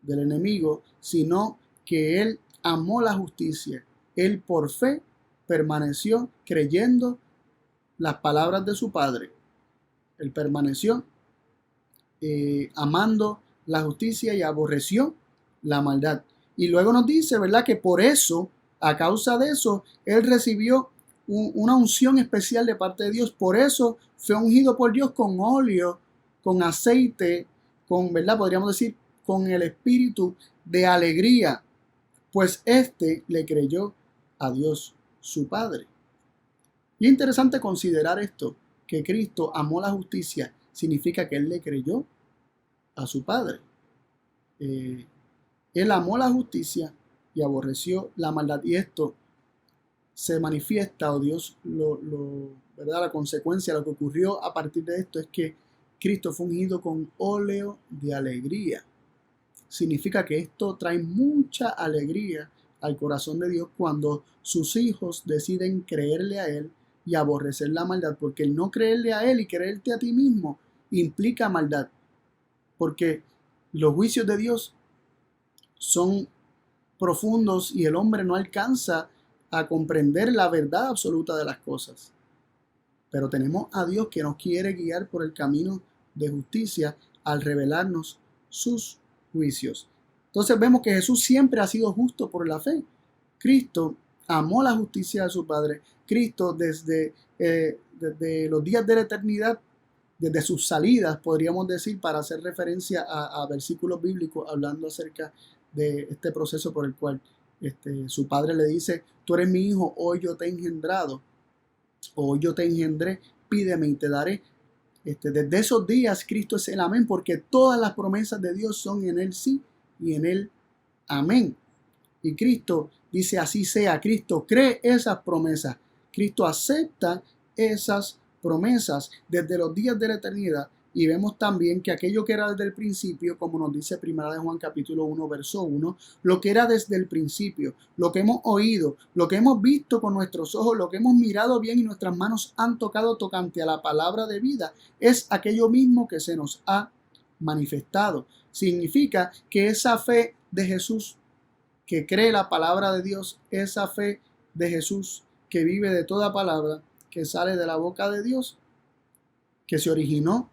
del enemigo, sino que él amó la justicia. Él por fe permaneció creyendo las palabras de su padre. Él permaneció amando la justicia y aborreció la maldad. Y luego nos dice, ¿verdad?, que por eso, a causa de eso, él recibió una unción especial de parte de Dios. Por eso fue ungido por Dios con óleo, con aceite, con, ¿verdad?, podríamos decir, con el espíritu de alegría. pues éste le creyó a Dios su Padre. Y es interesante considerar esto, que Cristo amó la justicia, significa que Él le creyó a su Padre. Él amó la justicia y aborreció la maldad. Y esto se manifiesta, o Dios ¿verdad? La consecuencia, lo que ocurrió a partir de esto es que Cristo fue ungido con óleo de alegría. Significa que esto trae mucha alegría al corazón de Dios cuando sus hijos deciden creerle a Él y aborrecer la maldad, porque el no creerle a Él y creerte a ti mismo implica maldad, porque los juicios de Dios son profundos y el hombre no alcanza a comprender la verdad absoluta de las cosas. Pero tenemos a Dios que nos quiere guiar por el camino de justicia al revelarnos sus juicios. Entonces vemos que Jesús siempre ha sido justo por la fe. Cristo amó la justicia de su Padre. Cristo desde los días de la eternidad, desde sus salidas, podríamos decir, para hacer referencia a versículos bíblicos hablando acerca de este proceso por el cual su Padre le dice: tú eres mi hijo, hoy yo te he engendrado, hoy yo te engendré, pídeme y te daré. Desde esos días Cristo es el amén, porque todas las promesas de Dios son en Él sí y en Él amén. Y Cristo dice así sea. Cristo cree esas promesas. Cristo acepta esas promesas desde los días de la eternidad. Y vemos también que aquello que era desde el principio, como nos dice 1 de Juan capítulo 1, verso 1, lo que era desde el principio, lo que hemos oído, lo que hemos visto con nuestros ojos, lo que hemos mirado bien y nuestras manos han tocado tocante a la palabra de vida, es aquello mismo que se nos ha manifestado. Significa que esa fe de Jesús que cree la palabra de Dios, esa fe de Jesús que vive de toda palabra que sale de la boca de Dios, que se originó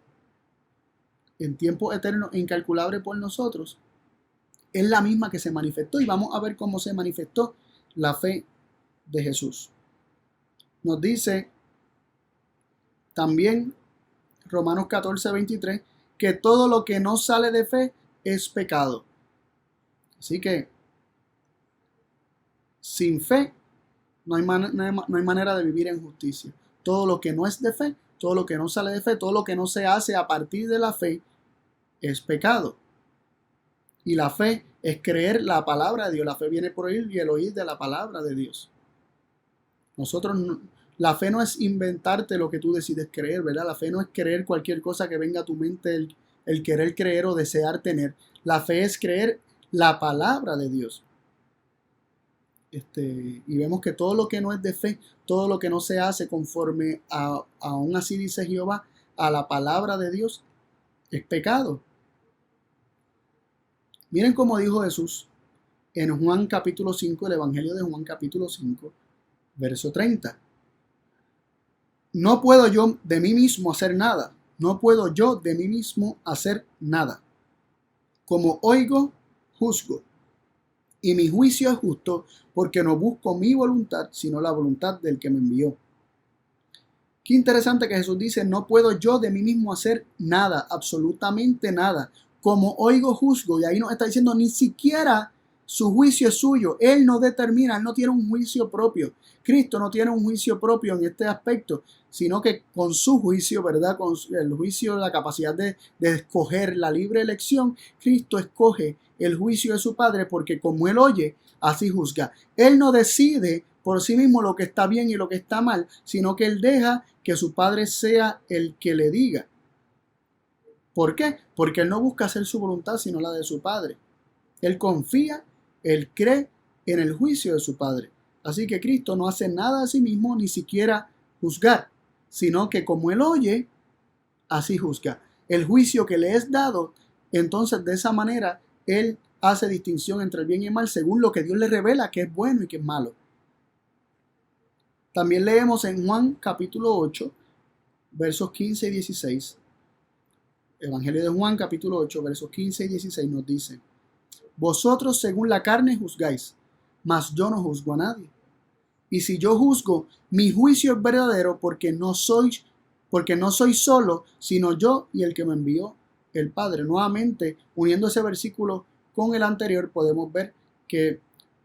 en tiempo eterno e incalculable por nosotros, es la misma que se manifestó, y vamos a ver cómo se manifestó la fe de Jesús. Nos dice también Romanos 14:23 que todo lo que no sale de fe es pecado. Así que sin fe no hay manera de vivir en justicia. Todo lo que no es de fe, todo lo que no sale de fe, todo lo que no se hace a partir de la fe es pecado. Y la fe es creer la palabra de Dios. La fe viene por oír y el oír de la palabra de Dios. La fe no es inventarte lo que tú decides creer, ¿verdad? La fe no es creer cualquier cosa que venga a tu mente, el querer creer o desear tener. La fe es creer la palabra de Dios. Y vemos que todo lo que no es de fe, todo lo que no se hace conforme aún así dice Jehová, a la palabra de Dios, es pecado. Miren cómo dijo Jesús en Juan capítulo 5, el Evangelio de Juan capítulo 5, verso 30. No puedo yo de mí mismo hacer nada. No puedo yo de mí mismo hacer nada. Como oigo, juzgo. Y mi juicio es justo, porque no busco mi voluntad, sino la voluntad del que me envió. Qué interesante que Jesús dice: no puedo yo de mí mismo hacer nada, absolutamente nada. Como oigo, juzgo. Y ahí nos está diciendo, ni siquiera su juicio es suyo. Él no determina, Él no tiene un juicio propio. Cristo no tiene un juicio propio en este aspecto, sino que con su juicio, ¿verdad? Con el juicio, la capacidad de escoger la libre elección, Cristo escoge el juicio de su Padre, porque como Él oye, así juzga. Él no decide por sí mismo lo que está bien y lo que está mal, sino que Él deja que su Padre sea el que le diga. ¿Por qué? Porque Él no busca hacer su voluntad, sino la de su Padre. Él confía, Él cree en el juicio de su Padre. Así que Cristo no hace nada a sí mismo, ni siquiera juzgar, sino que como Él oye, así juzga. El juicio que le es dado, entonces de esa manera Él hace distinción entre el bien y el mal según lo que Dios le revela que es bueno y que es malo. También leemos en Juan capítulo 8, versos 15 y 16. Evangelio de Juan capítulo 8, versos 15 y 16 nos dice: vosotros según la carne juzgáis, mas yo no juzgo a nadie. Y si yo juzgo, mi juicio es verdadero, porque no soy solo, sino yo y el que me envió, el Padre. Nuevamente, uniendo ese versículo con el anterior, podemos ver que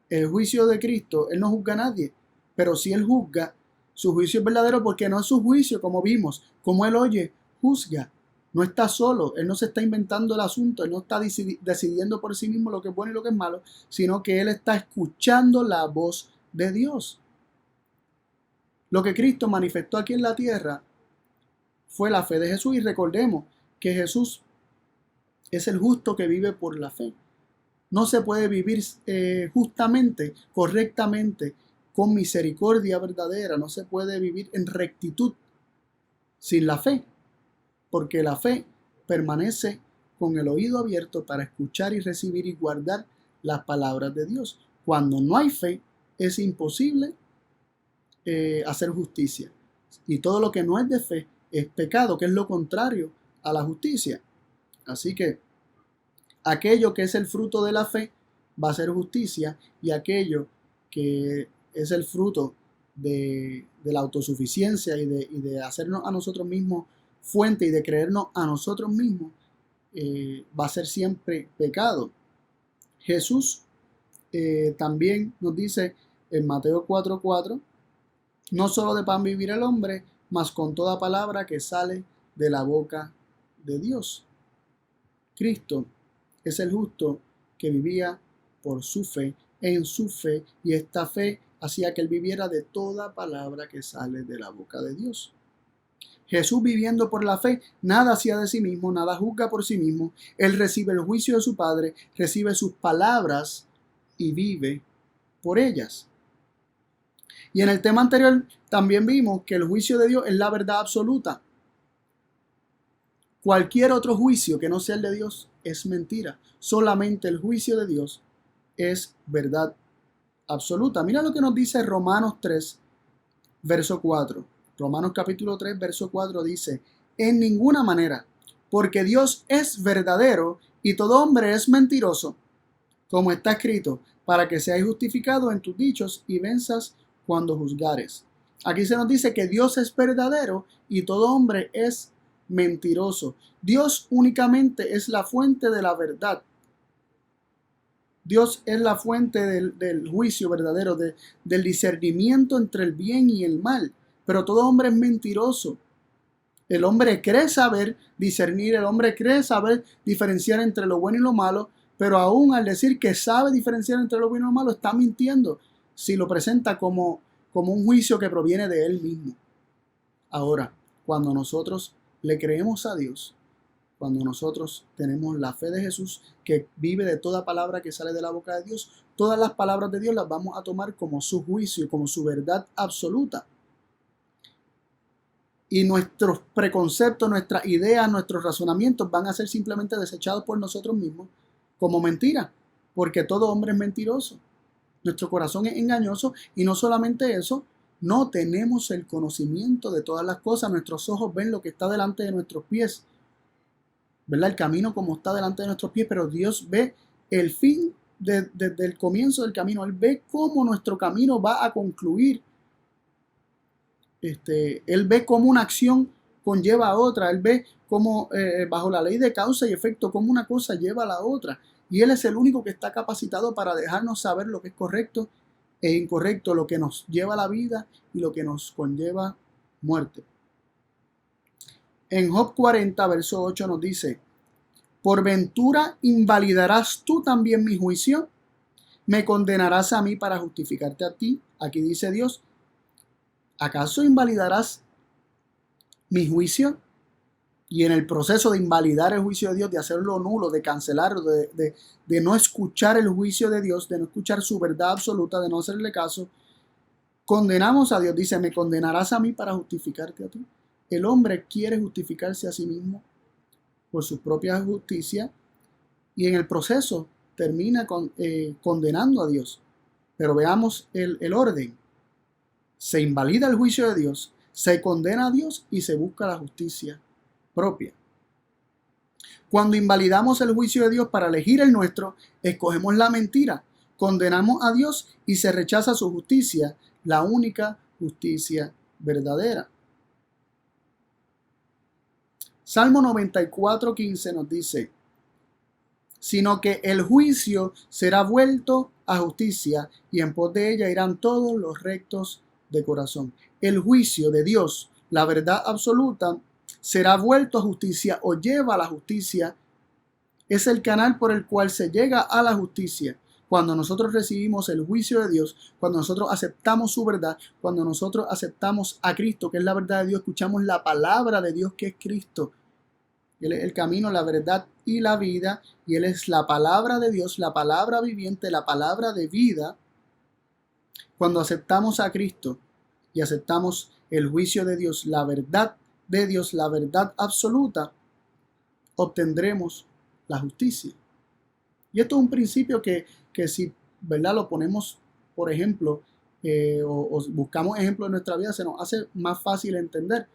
el juicio de Cristo, Él no juzga a nadie, pero si Él juzga, su juicio es verdadero porque no es su juicio, como vimos, como Él oye, juzga. No está solo, Él no se está inventando el asunto, Él no está decidiendo por sí mismo lo que es bueno y lo que es malo, sino que Él está escuchando la voz de Dios. Lo que Cristo manifestó aquí en la tierra fue la fe de Jesús, y recordemos que Jesús es el justo que vive por la fe. No se puede vivir justamente, correctamente, con misericordia verdadera. No se puede vivir en rectitud sin la fe, porque la fe permanece con el oído abierto para escuchar y recibir y guardar las palabras de Dios. Cuando no hay fe, es imposible hacer justicia. Y todo lo que no es de fe es pecado, que es lo contrario a la justicia. Así que aquello que es el fruto de la fe va a ser justicia, y aquello que es el fruto de la autosuficiencia y de hacernos a nosotros mismos fuente y de creernos a nosotros mismos, va a ser siempre pecado. Jesús también nos dice en Mateo 4:4, no solo de pan vivir el hombre, mas con toda palabra que sale de la boca de Dios. Cristo es el justo que vivía por su fe, en su fe, y esta fe hacía que él viviera de toda palabra que sale de la boca de Dios. Jesús, viviendo por la fe, nada hacía de sí mismo, nada juzga por sí mismo. Él recibe el juicio de su Padre, recibe sus palabras y vive por ellas. Y en el tema anterior también vimos que el juicio de Dios es la verdad absoluta. Cualquier otro juicio que no sea el de Dios es mentira. Solamente el juicio de Dios es verdad absoluta. Mira lo que nos dice Romanos 3, verso 4. Romanos capítulo 3, verso 4 dice: en ninguna manera, porque Dios es verdadero y todo hombre es mentiroso, como está escrito, para que seas justificado en tus dichos y venzas cuando juzgares. Aquí se nos dice que Dios es verdadero y todo hombre es mentiroso. Dios únicamente es la fuente de la verdad. Dios es la fuente del juicio verdadero, del discernimiento entre el bien y el mal. Pero todo hombre es mentiroso. El hombre cree saber discernir, el hombre cree saber diferenciar entre lo bueno y lo malo, pero aún al decir que sabe diferenciar entre lo bueno y lo malo, está mintiendo si lo presenta como un juicio que proviene de él mismo. Ahora, cuando nosotros le creemos a Dios, cuando nosotros tenemos la fe de Jesús, que vive de toda palabra que sale de la boca de Dios, todas las palabras de Dios las vamos a tomar como su juicio, como su verdad absoluta. Y nuestros preconceptos, nuestras ideas, nuestros razonamientos van a ser simplemente desechados por nosotros mismos como mentira, porque todo hombre es mentiroso. Nuestro corazón es engañoso, y no solamente eso, no tenemos el conocimiento de todas las cosas. Nuestros ojos ven lo que está delante de nuestros pies, ¿verdad? El camino como está delante de nuestros pies, pero Dios ve el fin desde el comienzo del camino. Él ve cómo nuestro camino va a concluir. Él ve cómo una acción conlleva a otra. Él ve cómo bajo la ley de causa y efecto, cómo una cosa lleva a la otra. Y Él es el único que está capacitado para dejarnos saber lo que es correcto e incorrecto, lo que nos lleva a la vida y lo que nos conlleva muerte. En Job 40, verso 8 nos dice: ¿por ventura invalidarás tú también mi juicio? ¿Me condenarás a mí para justificarte a ti? Aquí dice Dios: ¿acaso invalidarás mi juicio? Y en el proceso de invalidar el juicio de Dios, de hacerlo nulo, de cancelarlo, de no escuchar el juicio de Dios, de no escuchar su verdad absoluta, de no hacerle caso, condenamos a Dios. Dice: ¿me condenarás a mí para justificarte a ti? El hombre quiere justificarse a sí mismo por su propia justicia, y en el proceso termina condenando a Dios. Pero veamos el orden. Se invalida el juicio de Dios, se condena a Dios y se busca la justicia propia. Cuando invalidamos el juicio de Dios para elegir el nuestro, escogemos la mentira, condenamos a Dios y se rechaza su justicia, la única justicia verdadera. Salmo 94:15 nos dice: sino que el juicio será vuelto a justicia, y en pos de ella irán todos los rectos de corazón. El juicio de Dios, la verdad absoluta, será vuelto a justicia o lleva a la justicia. Es el canal por el cual se llega a la justicia. Cuando nosotros recibimos el juicio de Dios, cuando nosotros aceptamos su verdad, cuando nosotros aceptamos a Cristo, que es la verdad de Dios, escuchamos la palabra de Dios, que es Cristo. Él es el camino, la verdad y la vida, y Él es la palabra de Dios, la palabra viviente, la palabra de vida. Cuando aceptamos a Cristo y aceptamos el juicio de Dios, la verdad de Dios, la verdad absoluta, obtendremos la justicia. Y esto es un principio que si, ¿verdad?, lo ponemos, por ejemplo, o buscamos ejemplos en nuestra vida, se nos hace más fácil entender.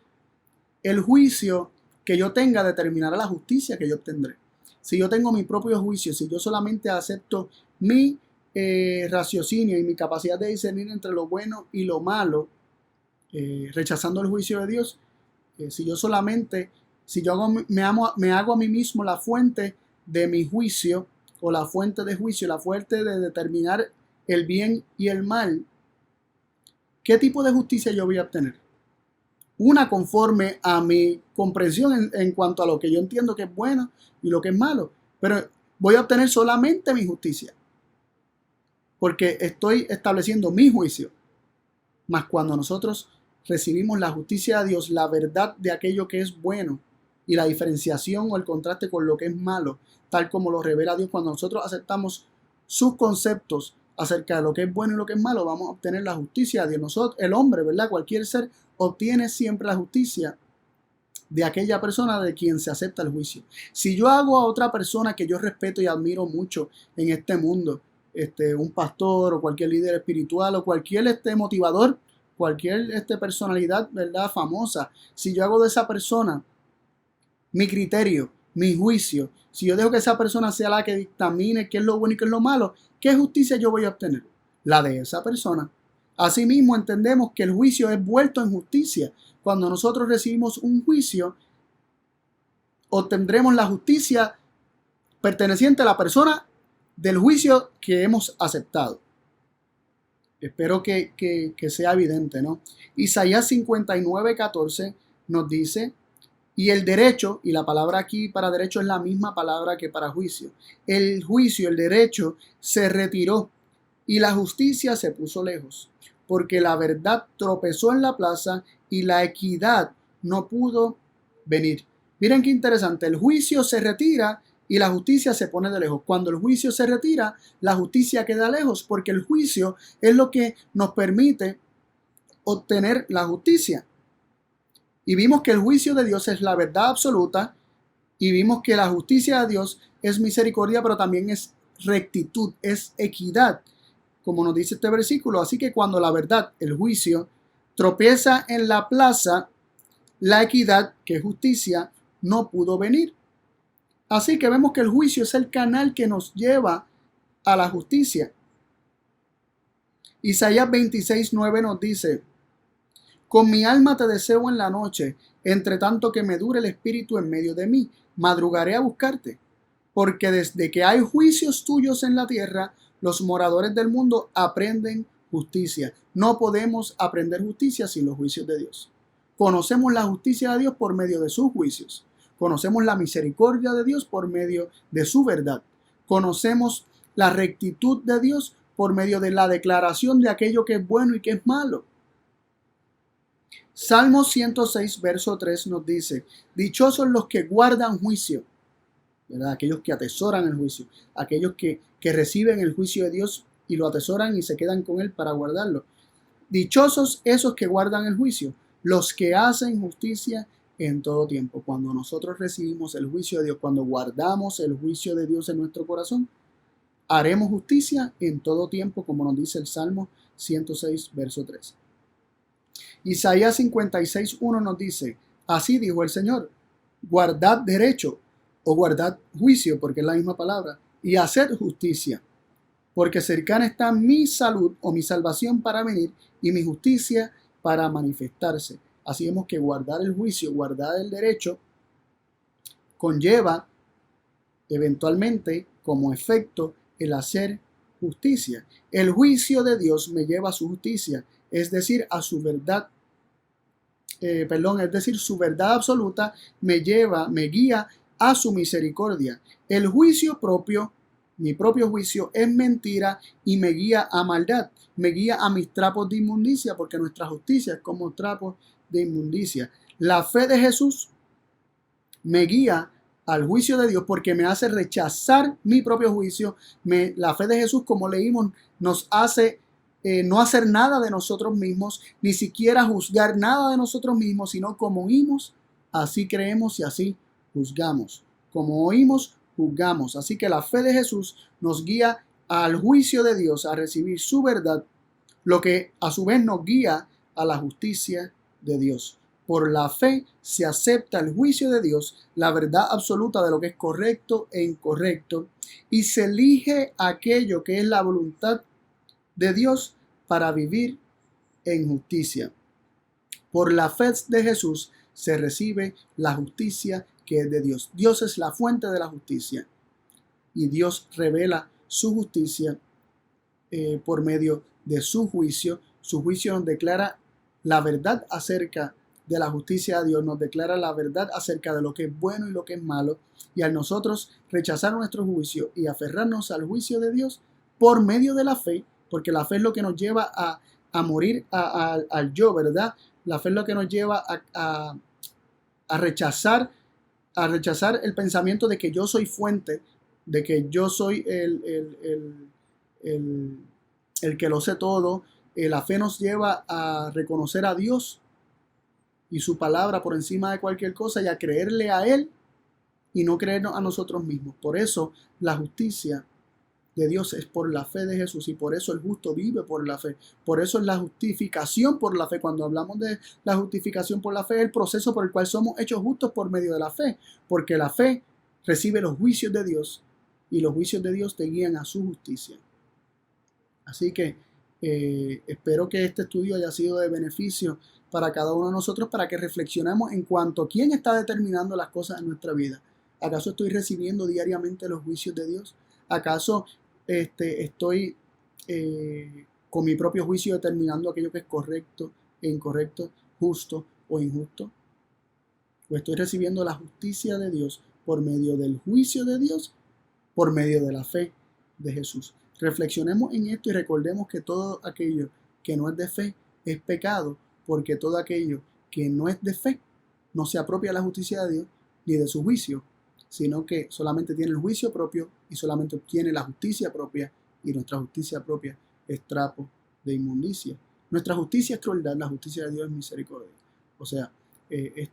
El juicio que yo tenga determinará la justicia que yo obtendré. Si yo tengo mi propio juicio, si yo solamente acepto mi raciocinio y mi capacidad de discernir entre lo bueno y lo malo, rechazando el juicio de Dios, si yo me hago a mí mismo la fuente de mi juicio, o la fuente de juicio, la fuente de determinar el bien y el mal, ¿qué tipo de justicia yo voy a obtener? Una conforme a mi comprensión en cuanto a lo que yo entiendo que es bueno y lo que es malo. Pero voy a obtener solamente mi justicia, porque estoy estableciendo mi juicio. Mas cuando nosotros recibimos la justicia de Dios, la verdad de aquello que es bueno y la diferenciación o el contraste con lo que es malo, tal como lo revela Dios, cuando nosotros aceptamos sus conceptos acerca de lo que es bueno y lo que es malo, vamos a obtener la justicia de nosotros. El hombre, ¿verdad?, cualquier ser obtiene siempre la justicia de aquella persona de quien se acepta el juicio. Si yo hago a otra persona que yo respeto y admiro mucho en este mundo, un pastor o cualquier líder espiritual o cualquier motivador, cualquier personalidad, ¿verdad?, famosa, si yo hago de esa persona mi criterio, mi juicio, si yo dejo que esa persona sea la que dictamine qué es lo bueno y qué es lo malo, ¿qué justicia yo voy a obtener? La de esa persona. Asimismo, entendemos que el juicio es vuelto en justicia. Cuando nosotros recibimos un juicio, obtendremos la justicia perteneciente a la persona del juicio que hemos aceptado. Espero que sea evidente, ¿no? Isaías 59:14 nos dice: y el derecho, y la palabra aquí para derecho es la misma palabra que para juicio. El juicio, el derecho, se retiró y la justicia se puso lejos, porque la verdad tropezó en la plaza y la equidad no pudo venir. Miren qué interesante, el juicio se retira y la justicia se pone de lejos. Cuando el juicio se retira, la justicia queda lejos, porque el juicio es lo que nos permite obtener la justicia. Y vimos que el juicio de Dios es la verdad absoluta, y vimos que la justicia de Dios es misericordia, pero también es rectitud, es equidad, como nos dice este versículo. Así que cuando la verdad, el juicio, tropieza en la plaza, la equidad, que es justicia, no pudo venir. Así que vemos que el juicio es el canal que nos lleva a la justicia. Isaías 26:9 nos dice: con mi alma te deseo en la noche, entre tanto que me dure el espíritu en medio de mí. Madrugaré a buscarte, porque desde que hay juicios tuyos en la tierra, los moradores del mundo aprenden justicia. No podemos aprender justicia sin los juicios de Dios. Conocemos la justicia de Dios por medio de sus juicios. Conocemos la misericordia de Dios por medio de su verdad. Conocemos la rectitud de Dios por medio de la declaración de aquello que es bueno y que es malo. Salmo 106, verso 3 nos dice: dichosos los que guardan juicio, ¿verdad? Aquellos que atesoran el juicio, aquellos que reciben el juicio de Dios y lo atesoran y se quedan con él para guardarlo. Dichosos esos que guardan el juicio, los que hacen justicia en todo tiempo. Cuando nosotros recibimos el juicio de Dios, cuando guardamos el juicio de Dios en nuestro corazón, haremos justicia en todo tiempo, como nos dice el Salmo 106, verso 3. Isaías 56:1 nos dice: así dijo el Señor, guardad derecho, o guardad juicio, porque es la misma palabra, y haced justicia, porque cercana está mi salud o mi salvación para venir, y mi justicia para manifestarse. Así vemos que guardar el juicio, guardar el derecho, conlleva eventualmente como efecto el hacer justicia. El juicio de Dios me lleva a su justicia, es decir, a su verdad. Es decir, su verdad absoluta me guía a su misericordia. El juicio propio, mi propio juicio, es mentira y me guía a maldad. Me guía a mis trapos de inmundicia, porque nuestra justicia es como trapos de inmundicia. La fe de Jesús me guía al juicio de Dios porque me hace rechazar mi propio juicio. La fe de Jesús, como leímos, nos hace no hacer nada de nosotros mismos, ni siquiera juzgar nada de nosotros mismos, sino como oímos, así creemos y así juzgamos. Como oímos, juzgamos. Así que la fe de Jesús nos guía al juicio de Dios, a recibir su verdad, lo que a su vez nos guía a la justicia de Dios. Por la fe se acepta el juicio de Dios, la verdad absoluta de lo que es correcto e incorrecto, y se elige aquello que es la voluntad de Dios para vivir en justicia. Por la fe de Jesús se recibe la justicia que es de Dios. Dios es la fuente de la justicia y Dios revela su justicia por medio de su juicio. Su juicio nos declara la verdad acerca de la justicia de Dios, nos declara la verdad acerca de lo que es bueno y lo que es malo, y al nosotros rechazar nuestro juicio y aferrarnos al juicio de Dios por medio de la fe, porque la fe es lo que nos lleva a morir al yo, ¿verdad? La fe es lo que nos lleva a rechazar el pensamiento de que yo soy fuente, de que yo soy el que lo sé todo. La fe nos lleva a reconocer a Dios y su palabra por encima de cualquier cosa y a creerle a Él y no creernos a nosotros mismos. Por eso la justicia de Dios es por la fe de Jesús y por eso el justo vive por la fe. Por eso es la justificación por la fe. Cuando hablamos de la justificación por la fe, es el proceso por el cual somos hechos justos por medio de la fe, porque la fe recibe los juicios de Dios y los juicios de Dios te guían a su justicia. Así que espero que este estudio haya sido de beneficio para cada uno de nosotros, para que reflexionemos en cuanto a quién está determinando las cosas en nuestra vida. ¿Acaso estoy recibiendo diariamente los juicios de Dios? ¿Acaso estoy con mi propio juicio determinando aquello que es correcto e incorrecto, justo o injusto? ¿O estoy recibiendo la justicia de Dios por medio del juicio de Dios, por medio de la fe de Jesús? Reflexionemos en esto y recordemos que todo aquello que no es de fe es pecado, porque todo aquello que no es de fe no se apropia de la justicia de Dios ni de su juicio, sino que solamente tiene el juicio propio y solamente obtiene la justicia propia, y nuestra justicia propia es trapo de inmundicia. Nuestra justicia es crueldad, la justicia de Dios es misericordia. O sea, es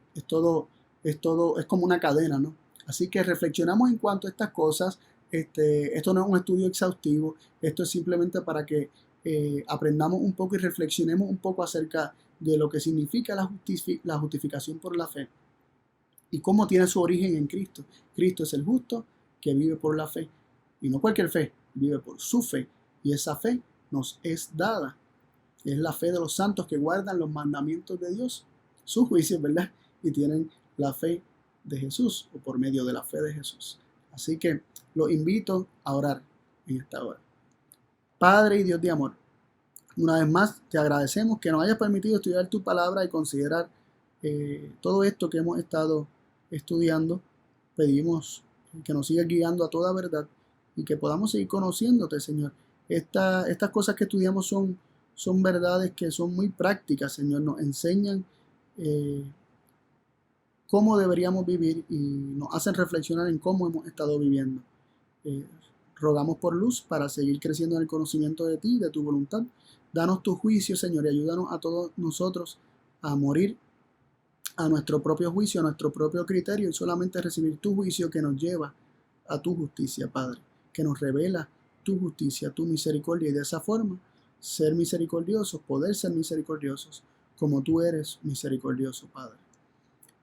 como una cadena, ¿no? Así que reflexionamos en cuanto a estas cosas. Esto no es un estudio exhaustivo, esto es simplemente para que aprendamos un poco y reflexionemos un poco acerca de lo que significa la justificación por la fe y cómo tiene su origen en Cristo. Cristo es el justo que vive por la fe, y no cualquier fe, vive por su fe, y esa fe nos es dada. Es la fe de los santos que guardan los mandamientos de Dios, sus juicios, ¿verdad? Y tienen la fe de Jesús, o por medio de la fe de Jesús. Así que los invito a orar en esta hora. Padre y Dios de amor, una vez más te agradecemos que nos hayas permitido estudiar tu palabra y considerar todo esto que hemos estado estudiando. Pedimos que nos sigas guiando a toda verdad y que podamos seguir conociéndote, Señor. Estas cosas que estudiamos son verdades que son muy prácticas, Señor. Nos enseñan cómo deberíamos vivir y nos hacen reflexionar en cómo hemos estado viviendo. Rogamos por luz para seguir creciendo en el conocimiento de ti, de tu voluntad. Danos tu juicio, Señor, y ayúdanos a todos nosotros a morir a nuestro propio juicio, a nuestro propio criterio, y solamente recibir tu juicio que nos lleva a tu justicia, Padre, que nos revela tu justicia, tu misericordia, y de esa forma ser misericordiosos, poder ser misericordiosos, como tú eres misericordioso, Padre.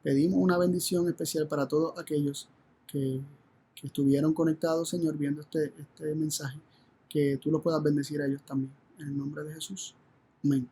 Pedimos una bendición especial para todos aquellos que estuvieron conectados, Señor, viendo este mensaje, que tú lo puedas bendecir a ellos también. En el nombre de Jesús. Amén.